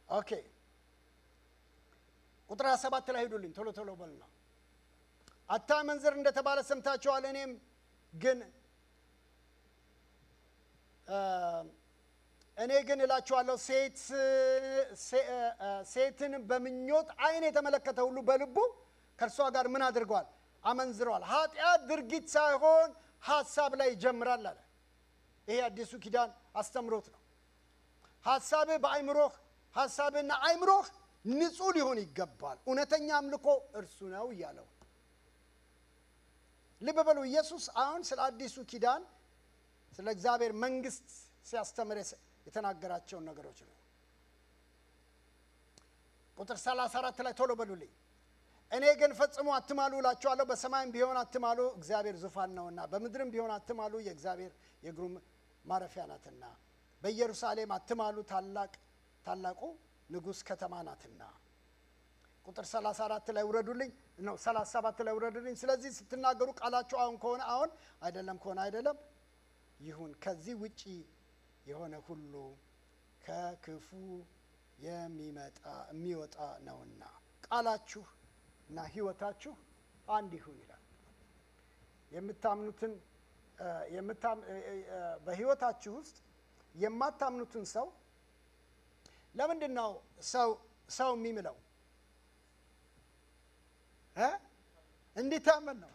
ኦኬ ቁጥር 7 ላይ ሄዱልኝ ቶሎ በልና አታመንዝር እንደተባለ ሰምታችኋል። እኔ ግን እላችኋለሁ ሴትን በምኞት አይን የተመለከተ ሁሉ በልቡ ከእርሷ ጋር ምን አድርገዋል? አመንዝረዋል። ኃጢአት ድርጊት ሳይሆን ሐሳብ ላይ ይጀምራል አለ። ይሄ አዲሱ ኪዳን አስተምሮት ነው። ሐሳብና አይምሮህ ንጹህ ሊሆን ይገባል። እውነተኛ አምልኮ እርሱ ነው እያለው ልብ በሉ። ኢየሱስ አሁን ስለ አዲሱ ኪዳን ስለ እግዚአብሔር መንግስት ሲያስተምር የተናገራቸውን ነገሮች ነው። ቁጥር 34 ላይ ቶሎ በሉልኝ። እኔ ግን ፈጽሞ አትማሉ እላችኋለሁ፣ በሰማይም ቢሆን አትማሉ እግዚአብሔር ዙፋን ነውና፣ በምድርም ቢሆን አትማሉ የእግዚአብሔር የእግሩ ማረፊያ ናትና፣ በኢየሩሳሌም አትማሉ ታላቁ ንጉሥ ከተማ ናትና። ቁጥር 34 ላይ ውረዱልኝ ነው 37 ላይ ውረዱልኝ። ስለዚህ ስትናገሩ ቃላችሁ አሁን ከሆነ አሁን፣ አይደለም ከሆነ አይደለም ይሁን። ከዚህ ውጪ የሆነ ሁሉ ከክፉ የሚወጣ ነውና ቃላችሁ እና ህይወታችሁ አንድ ይሁን ይላል። የምታምኑትን በህይወታችሁ ውስጥ የማታምኑትን ሰው ለምንድን ነው ሰው የሚምለው? እንዲታመን ነው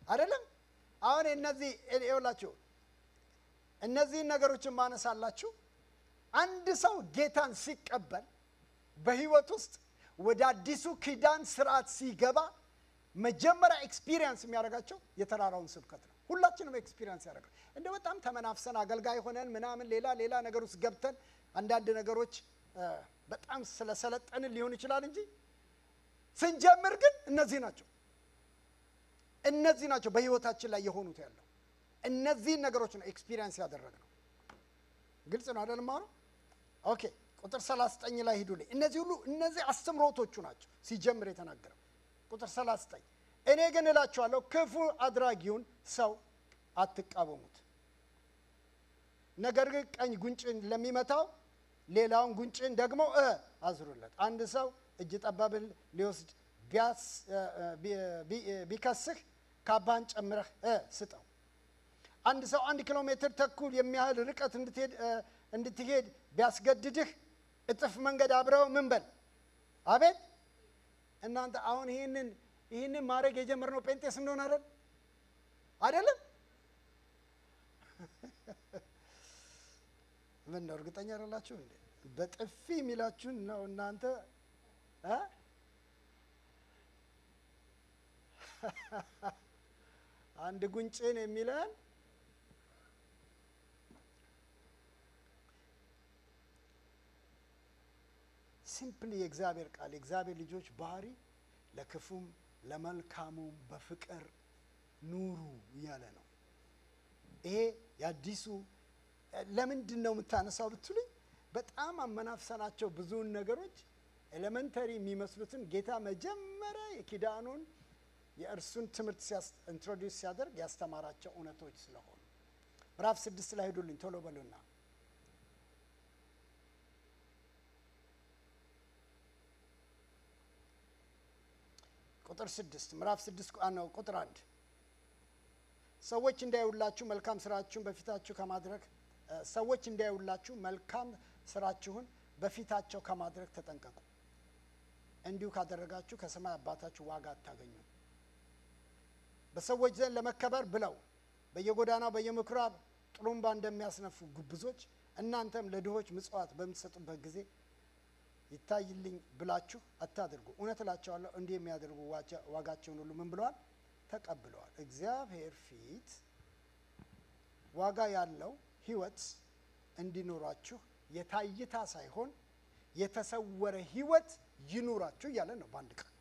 አይደለም? አሁን እነዚህን ነገሮችን ማነሳላችሁ አንድ ሰው ጌታን ሲቀበል በህይወት ውስጥ ወደ አዲሱ ኪዳን ስርዓት ሲገባ መጀመሪያ ኤክስፒሪየንስ የሚያደርጋቸው የተራራውን ስብከት ነው። ሁላችንም ኤክስፒሪየንስ ያደርጋል። እንደ በጣም ተመናፍሰን አገልጋይ ሆነን ምናምን ሌላ ነገር ውስጥ ገብተን አንዳንድ ነገሮች በጣም ስለሰለጠንን ሊሆን ይችላል እንጂ ስንጀምር ግን እነዚህ ናቸው በህይወታችን ላይ የሆኑት ያለው እነዚህ ነገሮች ነው ኤክስፒሪየንስ ያደረግነው። ግልጽ ነው አይደል ማለት? ኦኬ ቁጥር 39 ላይ ሄዱልኝ። እነዚህ አስተምሮቶቹ ናቸው ሲጀምር የተናገረው። ቁጥር 39 እኔ ግን እላችኋለሁ ክፉ አድራጊውን ሰው አትቃወሙት፣ ነገር ግን ቀኝ ጉንጭን ለሚመታው ሌላውን ጉንጭን ደግሞ አዝሩለት። አንድ ሰው እጅ ጠባብን ሊወስድ ቢከስህ ካባህን ጨምረህ ስጠው። አንድ ሰው 1 ኪሎ ሜትር ተኩል የሚያህል ርቀት እንድትሄድ ቢያስገድድህ እጥፍ መንገድ አብረው ምን በል። አቤት እናንተ አሁን ይህንን ማድረግ የጀመርነው ጴንጤስ እንደሆነ አይደለም? ምን ነው እርግጠኛ አይደላችሁ እንዴ? በጥፊ የሚላችሁን ነው እናንተ አንድ ጉንጭን የሚለን ሲምፕሊ የእግዚአብሔር ቃል የእግዚአብሔር ልጆች ባህሪ ለክፉም ለመልካሙም በፍቅር ኑሩ እያለ ነው። ይሄ የአዲሱ ለምንድን ነው የምታነሳው ብትሉኝ በጣም አመናፍሰናቸው ብዙውን ነገሮች ኤሌመንተሪ የሚመስሉትን ጌታ መጀመሪያ የኪዳኑን የእርሱን ትምህርት ኢንትሮዲዩስ ሲያደርግ ያስተማራቸው እውነቶች ስለሆኑ ምዕራፍ 6 ላይ ሄዱልኝ ቶሎ በሉና ቁጥር 6 ምዕራፍ 6 ቁጥር 1 ሰዎች እንዳይውላችሁ መልካም ስራችሁን በፊታቸው ከማድረግ ተጠንቀቁ። እንዲሁ ካደረጋችሁ ከሰማይ አባታችሁ ዋጋ አታገኙ። በሰዎች ዘንድ ለመከበር ብለው በየጎዳናው በየምኩራብ ጥሩምባ እንደሚያስነፉ ግብዞች እናንተም ለድሆች ምጽዋት በምትሰጡበት ጊዜ ይታይልኝ ብላችሁ አታድርጉ። እውነት እላችኋለሁ እንዲህ የሚያደርጉ ዋጋቸውን ሁሉ ምን ብለዋል? ተቀብለዋል። እግዚአብሔር ፊት ዋጋ ያለው ህይወት እንዲኖራችሁ የታይታ ሳይሆን የተሰወረ ህይወት ይኑራችሁ እያለ ነው በአንድ ቃል።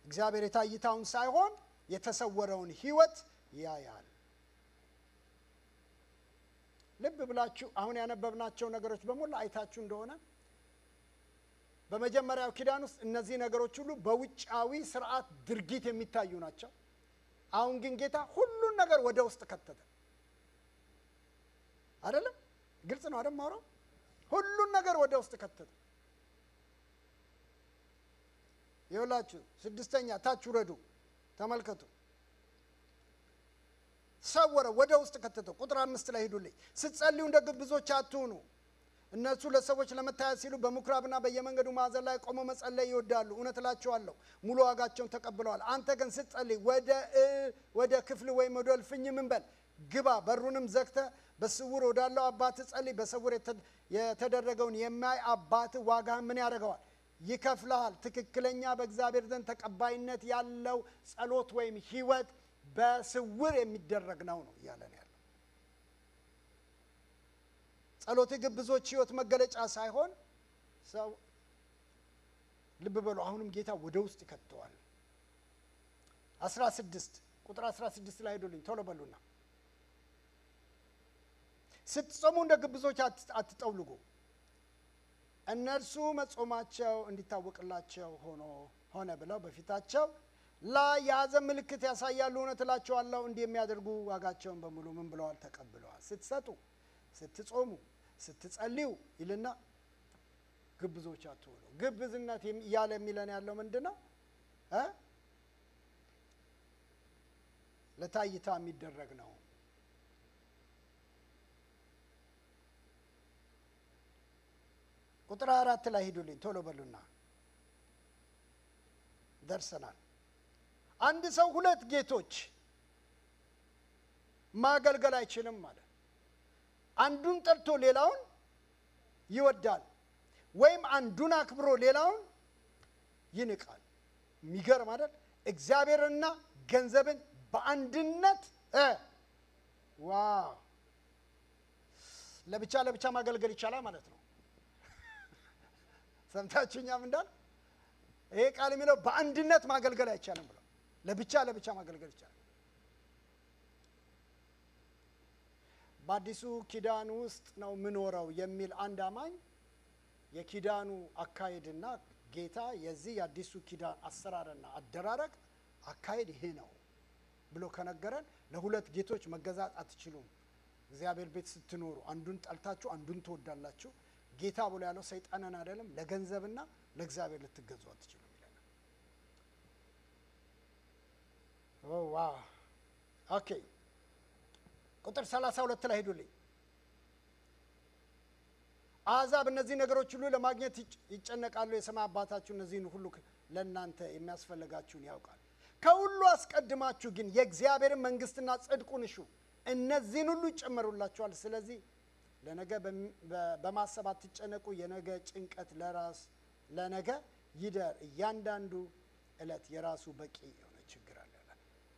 እግዚአብሔር የታይታውን ሳይሆን የተሰወረውን ህይወት ያያል። ልብ ብላችሁ አሁን ያነበብናቸው ነገሮች በሙሉ አይታችሁ እንደሆነ በመጀመሪያው ኪዳን ውስጥ እነዚህ ነገሮች ሁሉ በውጫዊ ስርዓት ድርጊት የሚታዩ ናቸው። አሁን ግን ጌታ ሁሉን ነገር ወደ ውስጥ ከተተ አይደለም? ግልጽ ነው አይደል? ማውራው ሁሉን ነገር ወደ ውስጥ ከተተ። ይኸውላችሁ 6ኛ ታች ውረዱ ተመልከቱ። ሰወረ ወደ ውስጥ ከተተው። ቁጥር 5 ላይ ሄዱልኝ። ስትጸልዩ እንደ ግብዞች አትሁኑ፣ እነሱ ለሰዎች ለመታየት ሲሉ በምኩራብና በየመንገዱ ማዕዘን ላይ ቆመው መጸለይ ይወዳሉ። እውነት እላችኋለሁ ሙሉ ዋጋቸውን ተቀብለዋል። አንተ ግን ስትጸልይ ወደ ክፍል ወይም ወደ እልፍኝ ምን በል ግባ፣ በሩንም ዘግተህ በስውር ወዳለው አባትህ ጸልይ። በስውር የተደረገውን የሚያይ አባትህ ዋጋህን ምን ያደርገዋል? ይከፍልሃል። ትክክለኛ በእግዚአብሔር ዘንድ ተቀባይነት ያለው ጸሎት ወይም ህይወት በስውር የሚደረግ ነው እያለን ያለው። ጸሎት የግብዞች ህይወት መገለጫ ሳይሆን ሰው ልብ በሉ አሁንም ጌታ ወደ ውስጥ ይከተዋል። 16 ቁጥር 16 ላይ ሄዱልኝ ቶሎ በሉና ስትጾሙ እንደ ግብዞች አትጠውልጉ፣ እነርሱ መጾማቸው እንዲታወቅላቸው ሆነ ብለው በፊታቸው ላይ የሐዘን ምልክት ያሳያሉ። እውነት እላችኋለሁ እንዲህ የሚያደርጉ ዋጋቸውን በሙሉ ምን ብለዋል? ተቀብለዋል። ስትሰጡ፣ ስትጾሙ፣ ስትጸልዩ ይልና ግብዞች አትሁኑ። ግብዝነት እያለ የሚለን ያለው ምንድነው? ለታይታ የሚደረግ ነው። ቁጥር 4 ላይ ሄዱልኝ ቶሎ በሉና ደርሰናል። አንድ ሰው ሁለት ጌቶች ማገልገል አይችልም ማለት አንዱን ጠልቶ ሌላውን ይወዳል ወይም አንዱን አክብሮ ሌላውን ይንቃል የሚገርም አይደል እግዚአብሔርና ገንዘብን በአንድነት ዋው ለብቻ ማገልገል ይቻላል ማለት ነው ሰምታችሁኛም እንዳል ይሄ ቃል የሚለው በአንድነት ማገልገል አይቻልም ብሎ ለብቻ ማገልገል ይቻላል በአዲሱ ኪዳን ውስጥ ነው ምኖረው የሚል አንድ አማኝ የኪዳኑ አካሄድና ጌታ የዚህ የአዲሱ ኪዳን አሰራርና አደራረግ አካሄድ ይሄ ነው ብሎ ከነገረን ለሁለት ጌቶች መገዛት አትችሉም እግዚአብሔር ቤት ስትኖሩ አንዱን ጠልታችሁ አንዱን ተወዳላችሁ ጌታ ብሎ ያለው ሰይጣንን አይደለም ለገንዘብና ለእግዚአብሔር ልትገዙ አትችሉም ይላል ዋው ኦኬ ቁጥር 32 ላይ ሄዱልኝ አሕዛብ እነዚህ ነገሮች ሁሉ ለማግኘት ይጨነቃሉ የሰማይ አባታችሁ እነዚህን ሁሉ ለእናንተ የሚያስፈልጋችሁን ያውቃል ከሁሉ አስቀድማችሁ ግን የእግዚአብሔርን መንግስትና ጽድቁን እሹ እነዚህን ሁሉ ይጨመሩላችኋል ስለዚህ ለነገ በማሰብ አትጨነቁ የነገ ጭንቀት ለነገ ይደር እያንዳንዱ ዕለት የራሱ በቂ የሆነ ችግር አለ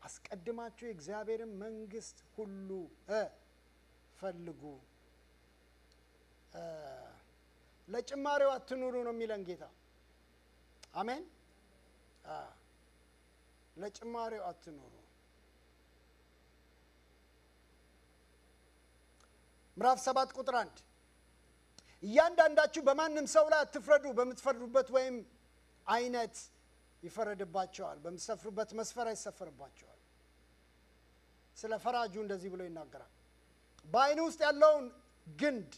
አስቀድማችሁ የእግዚአብሔርን መንግስት ሁሉ ፈልጉ ለጭማሪው አትኑሩ ነው የሚለን ጌታ አሜን ለጭማሪው አትኑሩ ምዕራፍ 7 ቁጥር 1 እያንዳንዳችሁ በማንም ሰው ላይ አትፍረዱ በምትፈርዱበት ወይም አይነት ይፈረድባቸዋል በምትሰፍሩበት መስፈሪያ ይሰፈርባቸዋል ስለ ፈራጁ እንደዚህ ብሎ ይናገራል በአይን ውስጥ ያለውን ግንድ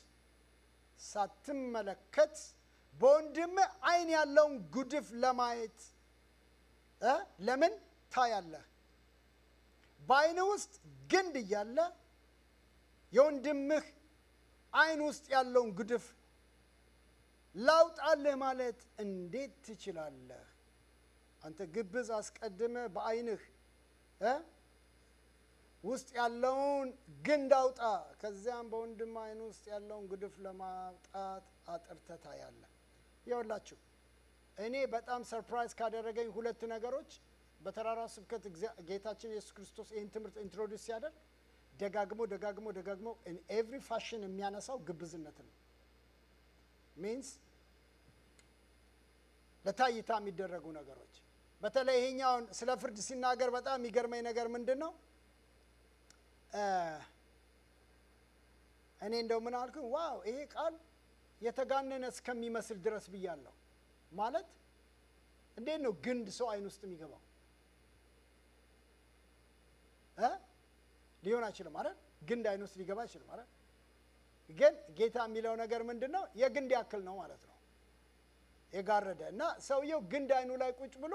ሳትመለከት በወንድም አይን ያለውን ጉድፍ ለማየት ለምን ታያለህ በአይን ውስጥ ግንድ እያለ የወንድምህ አይን ውስጥ ያለውን ጉድፍ ላውጣልህ ማለት እንዴት ትችላለህ አንተ ግብዝ አስቀድመ በአይንህ ውስጥ ያለውን ግንድ አውጣ ከዚያም በወንድም አይን ውስጥ ያለውን ጉድፍ ለማውጣት አጥርተህ ታያለህ ይኸውላችሁ እኔ በጣም ሰርፕራይዝ ካደረገኝ ሁለት ነገሮች በተራራው ስብከት ጌታችን ኢየሱስ ክርስቶስ ይህን ትምህርት ኢንትሮዲዩስ ሲያደርግ ደጋግሞ in every fashion የሚያነሳው ግብዝነት ነው means ለታይታ የሚደረጉ ነገሮች በተለይ ይሄኛውን ስለ ፍርድ ሲናገር በጣም የሚገርመኝ ነገር ምንድነው እኔ እንደው ምን አልኩ ዋው ይሄ ቃል የተጋነነ እስከሚመስል ድረስ ብያለሁ ማለት እንዴት ነው ግንድ ሰው አይን ውስጥ የሚገባው ሊሆን አይችልም አይደል ግንድ አይን ውስጥ ሊገባ አይችልም አይደል ግን ጌታ የሚለው ነገር ምንድነው የግንድ ያክል ነው ማለት ነው የጋረደ እና ሰውየው ግንድ አይኑ ላይ ቁጭ ብሎ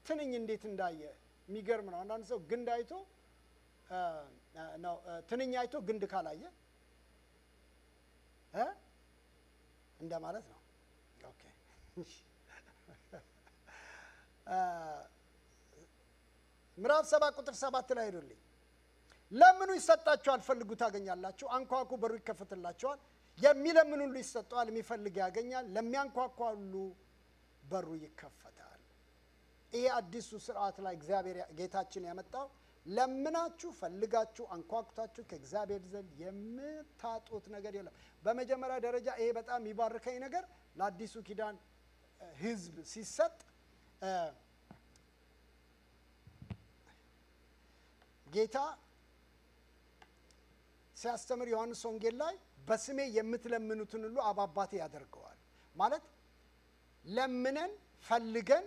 ትንኝ እንዴት እንዳየ የሚገርም ነው አንዳንድ ሰው ግንድ አይቶ ነው ትንኝ አይቶ ግንድ ካላየ እንደ ማለት ነው ኦኬ ምዕራፍ 7 ቁጥር 7 ላይ ሄዱልኝ ለምኑ ይሰጣችኋል ፈልጉ ታገኛላችሁ አንኳኩ በሩ ይከፈትላችኋል የሚለምን ሁሉ ይሰጣል የሚፈልግ ያገኛል ለሚያንኳኳ ሁሉ በሩ ይከፈታል ይሄ አዲሱ ስርዓት ላይ እግዚአብሔር ጌታችን ያመጣው ለምናችሁ ፈልጋችሁ አንኳኩታችሁ ከእግዚአብሔር ዘንድ የምታጡት ነገር የለም በመጀመሪያ ደረጃ ይሄ በጣም ይባርከኝ ነገር ለአዲሱ ኪዳን ህዝብ ሲሰጥ ጌታ ሲያስተምር ዮሐንስ ወንጌል ላይ በስሜ የምትለምኑትን ሁሉ አባባቴ ያደርገዋል ማለት ለምነን ፈልገን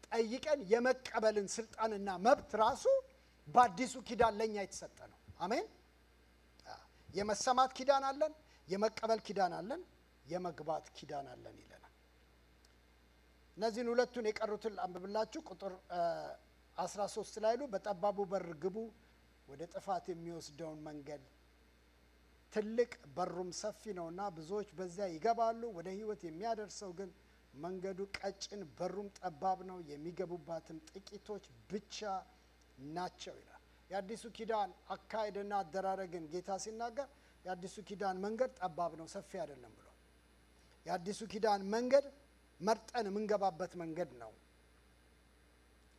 ጠይቀን የመቀበልን ስልጣንና መብት ራሱ በአዲሱ ኪዳን ለኛ የተሰጠ ነው አሜን የመሰማት ኪዳን አለን የመቀበል ኪዳን አለን የመግባት ኪዳን አለን ይለናል እነዚህን ሁለቱን የቀሩትን አንብብላችሁ ቁጥር 13 ላይ በጠባቡ በር ግቡ ወደ ጥፋት የሚወስደውን መንገድ ትልቅ በሩም ሰፊ ነውና ብዙዎች በዚያ ይገባሉ ወደ ህይወት የሚያደርሰው ግን መንገዱ ቀጭን በሩም ጠባብ ነው የሚገቡባትም ጥቂቶች ብቻ ናቸው ይላል የአዲሱ ኪዳን አካሄድና አደራረግን ጌታ ሲናገር የአዲሱ ኪዳን መንገድ ጠባብ ነው ሰፊ አይደለም ብሎ የአዲሱ ኪዳን መንገድ መርጠን የምንገባበት መንገድ ነው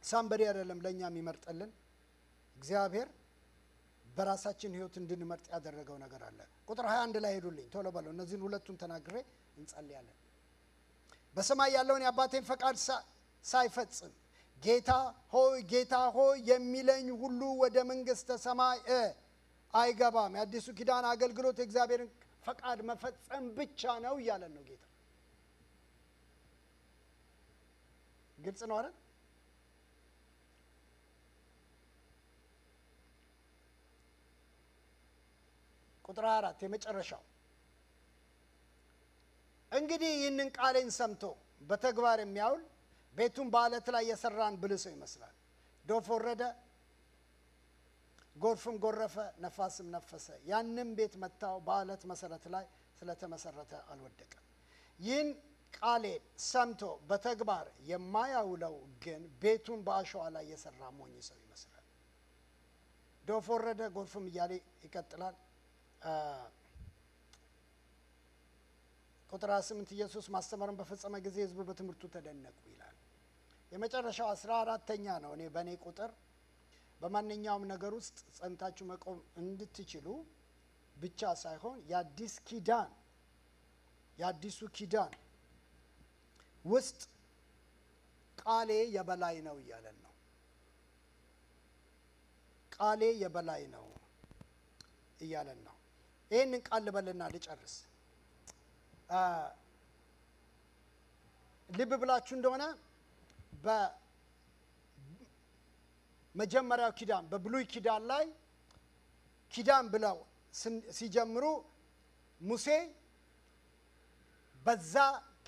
ሳምበሪ አይደለም ለኛ የሚመርጥልን እግዚአብሔር በራሳችን ህይወት እንድንመርጥ ያደረገው ነገር አለ ቁጥር 21 ላይ ሄዱልኝ ቶሎ በለው እነዚህን ሁለቱን ተናግሬ እንጸልያለን በሰማይ ያለውን የአባቴን ፈቃድ ሳይፈጽም ጌታ ሆይ የሚለኝ ሁሉ ወደ መንግሥተ ሰማይ አይገባም የአዲሱ ኪዳን አገልግሎት የእግዚአብሔርን ፈቃድ መፈጸም ብቻ ነው እያለን ነው ጌታ ግልጽ ነው አይደል ቁጥር 4 የመጨረሻው እንግዲህ ይህንን ቃሌን ሰምቶ በተግባር የሚያውል ቤቱን በአለት ላይ የሰራን ብልህ ሰው ይመስላል ዶፍ ወረደ ጎርፍም ጎረፈ ነፋስም ነፈሰ ያንንም ቤት መታው በአለት መሰረት ላይ ስለተመሰረተ አልወደቀም ይህን ቃሌን ሰምቶ በተግባር የማያውለው ግን ቤቱን በአሸዋ ላይ የሰራ ሞኝ ሰው ይመስላል ዶፍ ወረደ ጎርፍም እያለ ይቀጥላል ቁጥር 8 ኢየሱስ ማስተማሩን በፈጸመ ጊዜ ህዝቡ በትምህርቱ ተደነቁ ይላል የመጨረሻው 14ኛ ነው እኔ በኔ ቁጥር በማንኛውም ነገር ውስጥ ጸንታችሁ መቆም እንድትችሉ ብቻ ሳይሆን የአዲሱ ኪዳን ውስጥ ቃሌ የበላይ ነው እያለን ነው ቃሌ የበላይ ነው እያለን ነው ይሄንን ቃል ልበልና ልጨርስ ልብ ብላችሁ እንደሆነ በመጀመሪያው ኪዳን በብሉይ ኪዳን ላይ ኪዳን ብለው ሲጀምሩ ሙሴ በዛ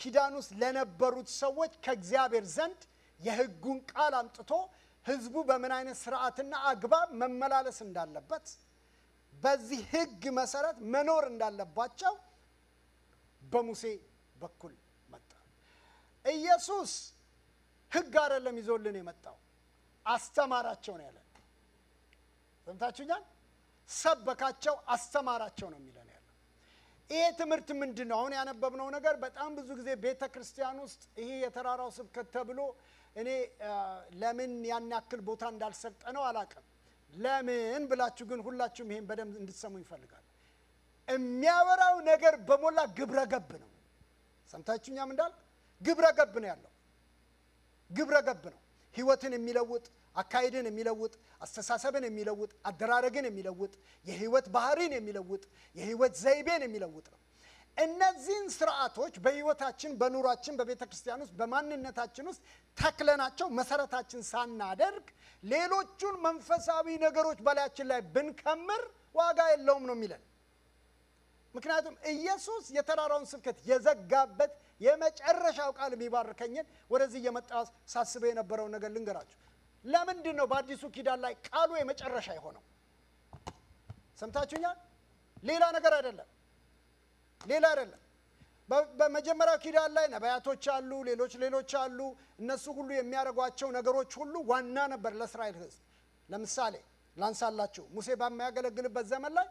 ኪዳን ውስጥ ለነበሩት ሰዎች ከእግዚአብሔር ዘንድ የሕጉን ቃል አምጥቶ ህዝቡ በምን አይነት ስርዓትና አግባብ መመላለስ እንዳለበት በዚህ ሕግ መሰረት መኖር እንዳለባቸው በሙሴ በኩል መጣ ኢየሱስ ሕግ አይደለም ይዞልን የመጣው አስተማራቸው ነው ያለው ሰምታችሁኛል ሰበካቸው አስተማራቸው ነው የሚለው ያለው ይሄ ትምህርት ምንድነው አሁን ያነበብነው ነገር በጣም ብዙ ጊዜ ቤተክርስቲያን ውስጥ ይሄ የተራራው ስብከት ተብሎ እኔ ለምን ያን ያክል ቦታ እንዳልሰጠነው አላቀም ለምን ብላችሁ ግን ሁላችሁም ይሄን በደንብ እንድትሰሙ ይፈልጋል የሚያወራው ነገር በሞላ ግብረገብ ነው ሰምታችሁኛም እንዳል ግብረገብ ነው ያለው ግብረገብ ነው ህይወትን የሚለውጥ አካይድን የሚለውጥ አስተሳሰብን የሚለውጥ አደራረግን የሚለውጥ የህይወት ባህሪን የሚለውጥ የህይወት ዘይቤን የሚለውጥ ነው እነዚህን ስርዓቶች በህይወታችን በኑራችን በቤተክርስቲያን ውስጥ በማንነታችን ውስጥ ተክለናቸው መሰረታችን ሳናደርግ ሌሎቹን መንፈሳዊ ነገሮች በላያችን ላይ ብንከምር ዋጋ የለውም ነው የሚለን ምክንያቱም ኢየሱስ የተራራውን ስብከት የዘጋበት የመጨረሻው ቃል የሚባርከኝን ወደዚህ የመጣው ሳስበው የነበረው ነገር ልንገራችሁ ለምንድን ነው በአዲሱ ኪዳን ላይ ቃሉ የመጨረሻ የሆነው ሰምታችሁኛል ሌላ ነገር አይደለም በመጀመሪያው ኪዳን ላይ ነቢያቶች አሉ ሌሎች አሉ እነሱ ሁሉ የሚያደርጓቸው ነገሮች ሁሉ ዋና ነበር ለእስራኤል ህዝብ ለምሳሌ ላንሳላችሁ ሙሴ በሚያገለግልበት ዘመን ላይ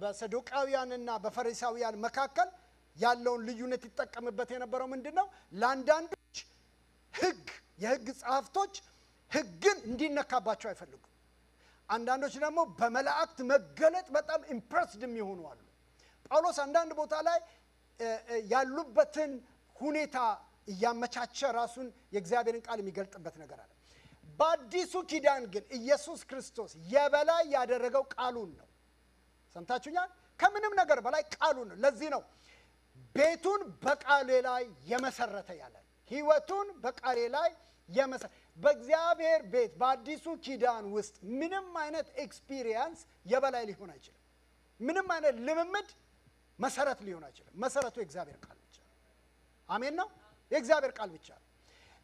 በሰዱቃውያንና በፈሪሳውያን መካከል ያለውን ልዩነት ይጠቀምበት የነበረው ምንድነው ለአንዳንዶች የህግ ጸሐፍቶች ህግን እንዲነካባቸው አይፈልጉም አንዳንዶች ደግሞ በመላእክት መገለጥ በጣም ኢምፕረስድ የሚሆኑ አሉ ጳውሎስ አንዳንድ ቦታ ላይ ያሉበትን ሁኔታ ያመቻቸ ራሱን የእግዚአብሔርን ቃል የሚገልጥበት ነገር አለ በአዲሱ ኪዳን ግን ኢየሱስ ክርስቶስ የበላይ ያደረገው ቃሉን ነው ሰምታችሁኛል ከምንም ነገር በላይ ቃሉን ነው ለዚህ ነው ቤቱን በቃሌ ላይ የመሰረተ ያለ ህይወቱን በቃሌ ላይ በእግዚአብሔር ቤት በአዲሱ ኪዳን ውስጥ ምንም አይነት ኤክስፒሪየንስ የበላይ ሊሆን አይችልም ምንም አይነት ልምምድ መሰረት ሊሆን አይችልም መሰረቱ የእግዚአብሔር ቃል ብቻ አሜን ነው የእግዚአብሔር ቃል ብቻ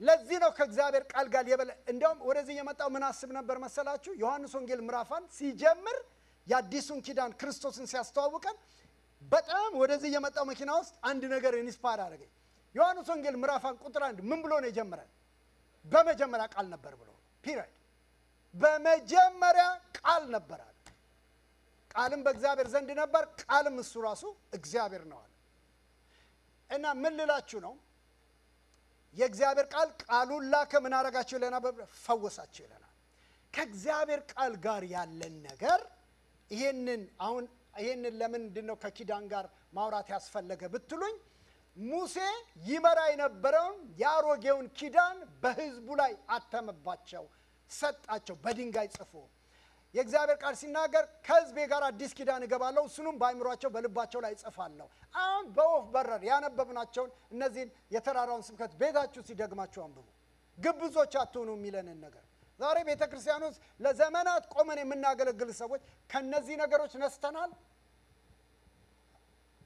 ለዚህ ነው ከእግዚአብሔር ቃል ጋር እንደውም ወደዚህ የመጣው ምን አስብ ነበር መሰላችሁ ዮሐንስ ወንጌል ምዕራፍ 1 ሲጀምር የአዲሱን ኪዳን ክርስቶስን ሲያስተዋውቀን በጣም ወደዚህ የመጣው መኪና ውስጥ አንድ ነገር ኢንስፓየር አደረገኝ ዮሐንስ ወንጌል ምዕራፍ 1 ቁጥር 1 ምን ብሎ ነው የጀመረው በመጀመሪያ ቃል ነበር ብሎ ፒሪድ በመጀመሪያ ቃል ነበር አለ። ቃልም በእግዚአብሔር ዘንድ ነበር፣ ቃልም እሱ ራሱ እግዚአብሔር ነው አለ። እና ምን ልላችሁ ነው? የእግዚአብሔር ቃል ቃሉን ላከ፣ ምን አረጋቸው ይለናል? ፈወሳቸው ይለናል። ከእግዚአብሔር ቃል ጋር ያለን ነገር ይሄንን ለምንድን ነው ከኪዳን ጋር ማውራት ያስፈለገ ብትሉኝ፣ ሙሴ ይመራ የነበረውን የአሮጌውን ኪዳን በሕዝቡ ላይ አተመባቸው፣ ሰጣቸው በድንጋይ ጽፎ። የእግዚአብሔር ቃል ሲናገር ከሕዝቤ ጋር አዲስ ኪዳን እገባለሁ፣ እሱንም በአእምሯቸው በልባቸው ላይ እጽፋለሁ። አሁን በወፍ በረር ያነበብናቸውን እነዚህን የተራራውን ስብከት ቤታችሁ ሲደግማችሁ አንብቡ። ግብዞች አትሆኑ የሚለንን ነገር ዛሬ ቤተ ክርስቲያን ውስጥ ለዘመናት ቆመን የምናገለግል ሰዎች ከነዚህ ነገሮች ነስተናል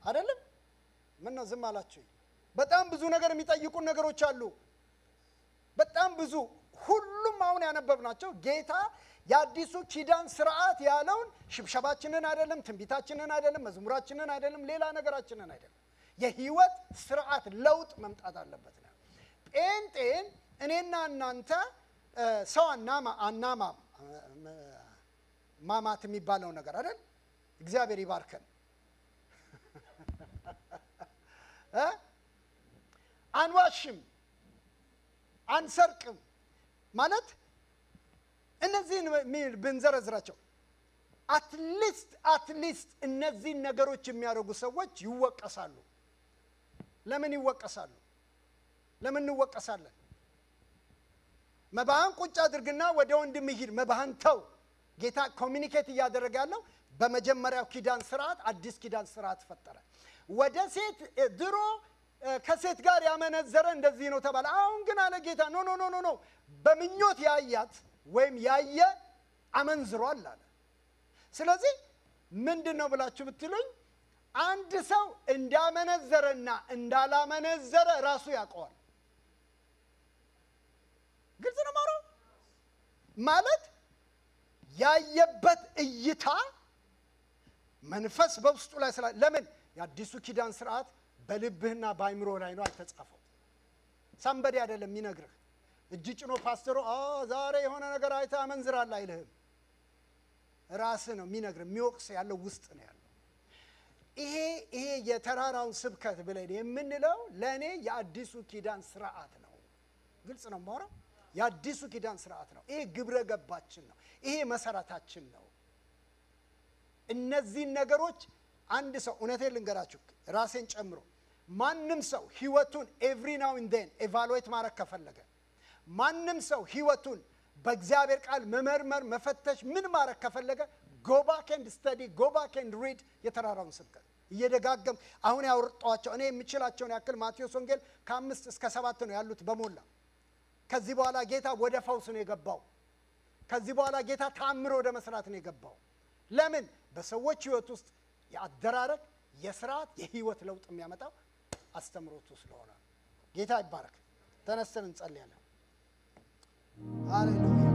አይደለም? ምን ነው ዝም አላችሁ? በጣም ብዙ ነገር የሚጠይቁን ነገሮች አሉ። በጣም ብዙ። ሁሉም አሁን ያነበብናቸው ጌታ የአዲሱ ኪዳን ስርዓት ያለውን ሽብሸባችንን አይደለም፣ ትንቢታችንን አይደለም፣ መዝሙራችንን አይደለም፣ ሌላ ነገራችንን አይደለም። የህይወት ስርዓት ለውጥ መምጣት አለበት ነው። ጴንጤን እኔና እናንተ ሰው ማማት የሚባለው ነገር አይደል? እግዚአብሔር ይባርከን። አንዋሽም፣ አንሰርቅም ማለት እነዚህን ብንዘረዝራቸው አትሊስት እነዚህን ነገሮች የሚያደርጉ ሰዎች ይወቀሳሉ። ለምን ይወቀሳሉ? ለምን እንወቀሳለን? መባህን ቁጭ አድርግና ወደ ወንድም ሂድ፣ መባህን ተው። ጌታ ኮሚኒኬት እያደረገ ያለው በመጀመሪያው ኪዳን ስርዓት አዲስ ኪዳን ስርዓት ፈጠረ። ወደ ሴት ድሮ ከሴት ጋር ያመነዘረ እንደዚህ ነው ተባለ። አሁን ግን አለ ጌታ ኖ በምኞት ያያት ወይም ያየ አመንዝሯል አለ። ስለዚህ ምንድነው ብላችሁ ብትሉኝ አንድ ሰው እንዳመነዘረና እንዳላመነዘረ ራሱ ያውቀዋል። ግልጽ ነው ማለት ያየበት እይታ መንፈስ በውስጡ ላይ ስላለ። ለምን የአዲሱ ኪዳን ስርዓት በልብህና በአይምሮ ላይ ነው አልተጻፈው። ሰንበዴ አይደለም የሚነግርህ። እጅ ጭኖ ፓስተሩ ዛሬ የሆነ ነገር አይተ አመንዝራል አይልህም። ራስህ ነው የሚነግርህ። የሚወቅስ ያለው ውስጥ ነው ያለው። ይሄ የተራራውን ስብከት ብለን የምንለው ለእኔ የአዲሱ ኪዳን ስርዓት ነው። ግልጽ ነው የማወራው። የአዲሱ ኪዳን ስርዓት ነው። ይሄ ግብረ ገባችን ነው። ይሄ መሰረታችን ነው። እነዚህ ነገሮች አንድ ሰው እውነቴን ልንገራችሁ ራሴን ጨምሮ ማንም ሰው ህይወቱን ኤቭሪ ናው ኤንድ ዜን ኤቫሉዌት ማድረግ ከፈለገ ማንም ሰው ህይወቱን በእግዚአብሔር ቃል መመርመር መፈተሽ ምን ማድረግ ከፈለገ go back and study, go back and read የተራራውን ስብከት እየደጋገም አሁን ያወጣቸው እኔ የምችላቸውን ያክል ማቴዎስ ወንጌል ከ5 እስከ 7 ነው ያሉት በሞላ። ከዚህ በኋላ ጌታ ወደ ፈውስ ነው የገባው። ከዚህ በኋላ ጌታ ታምሮ ወደ መስራት ነው የገባው። ለምን? በሰዎች ህይወት ውስጥ ያደራረግ የስርዓት የህይወት ለውጥ የሚያመጣው አስተምሮቱ ስለሆነ ጌታ ይባረክ። ተነስተን እንጸልያለን። ሃሌሉያ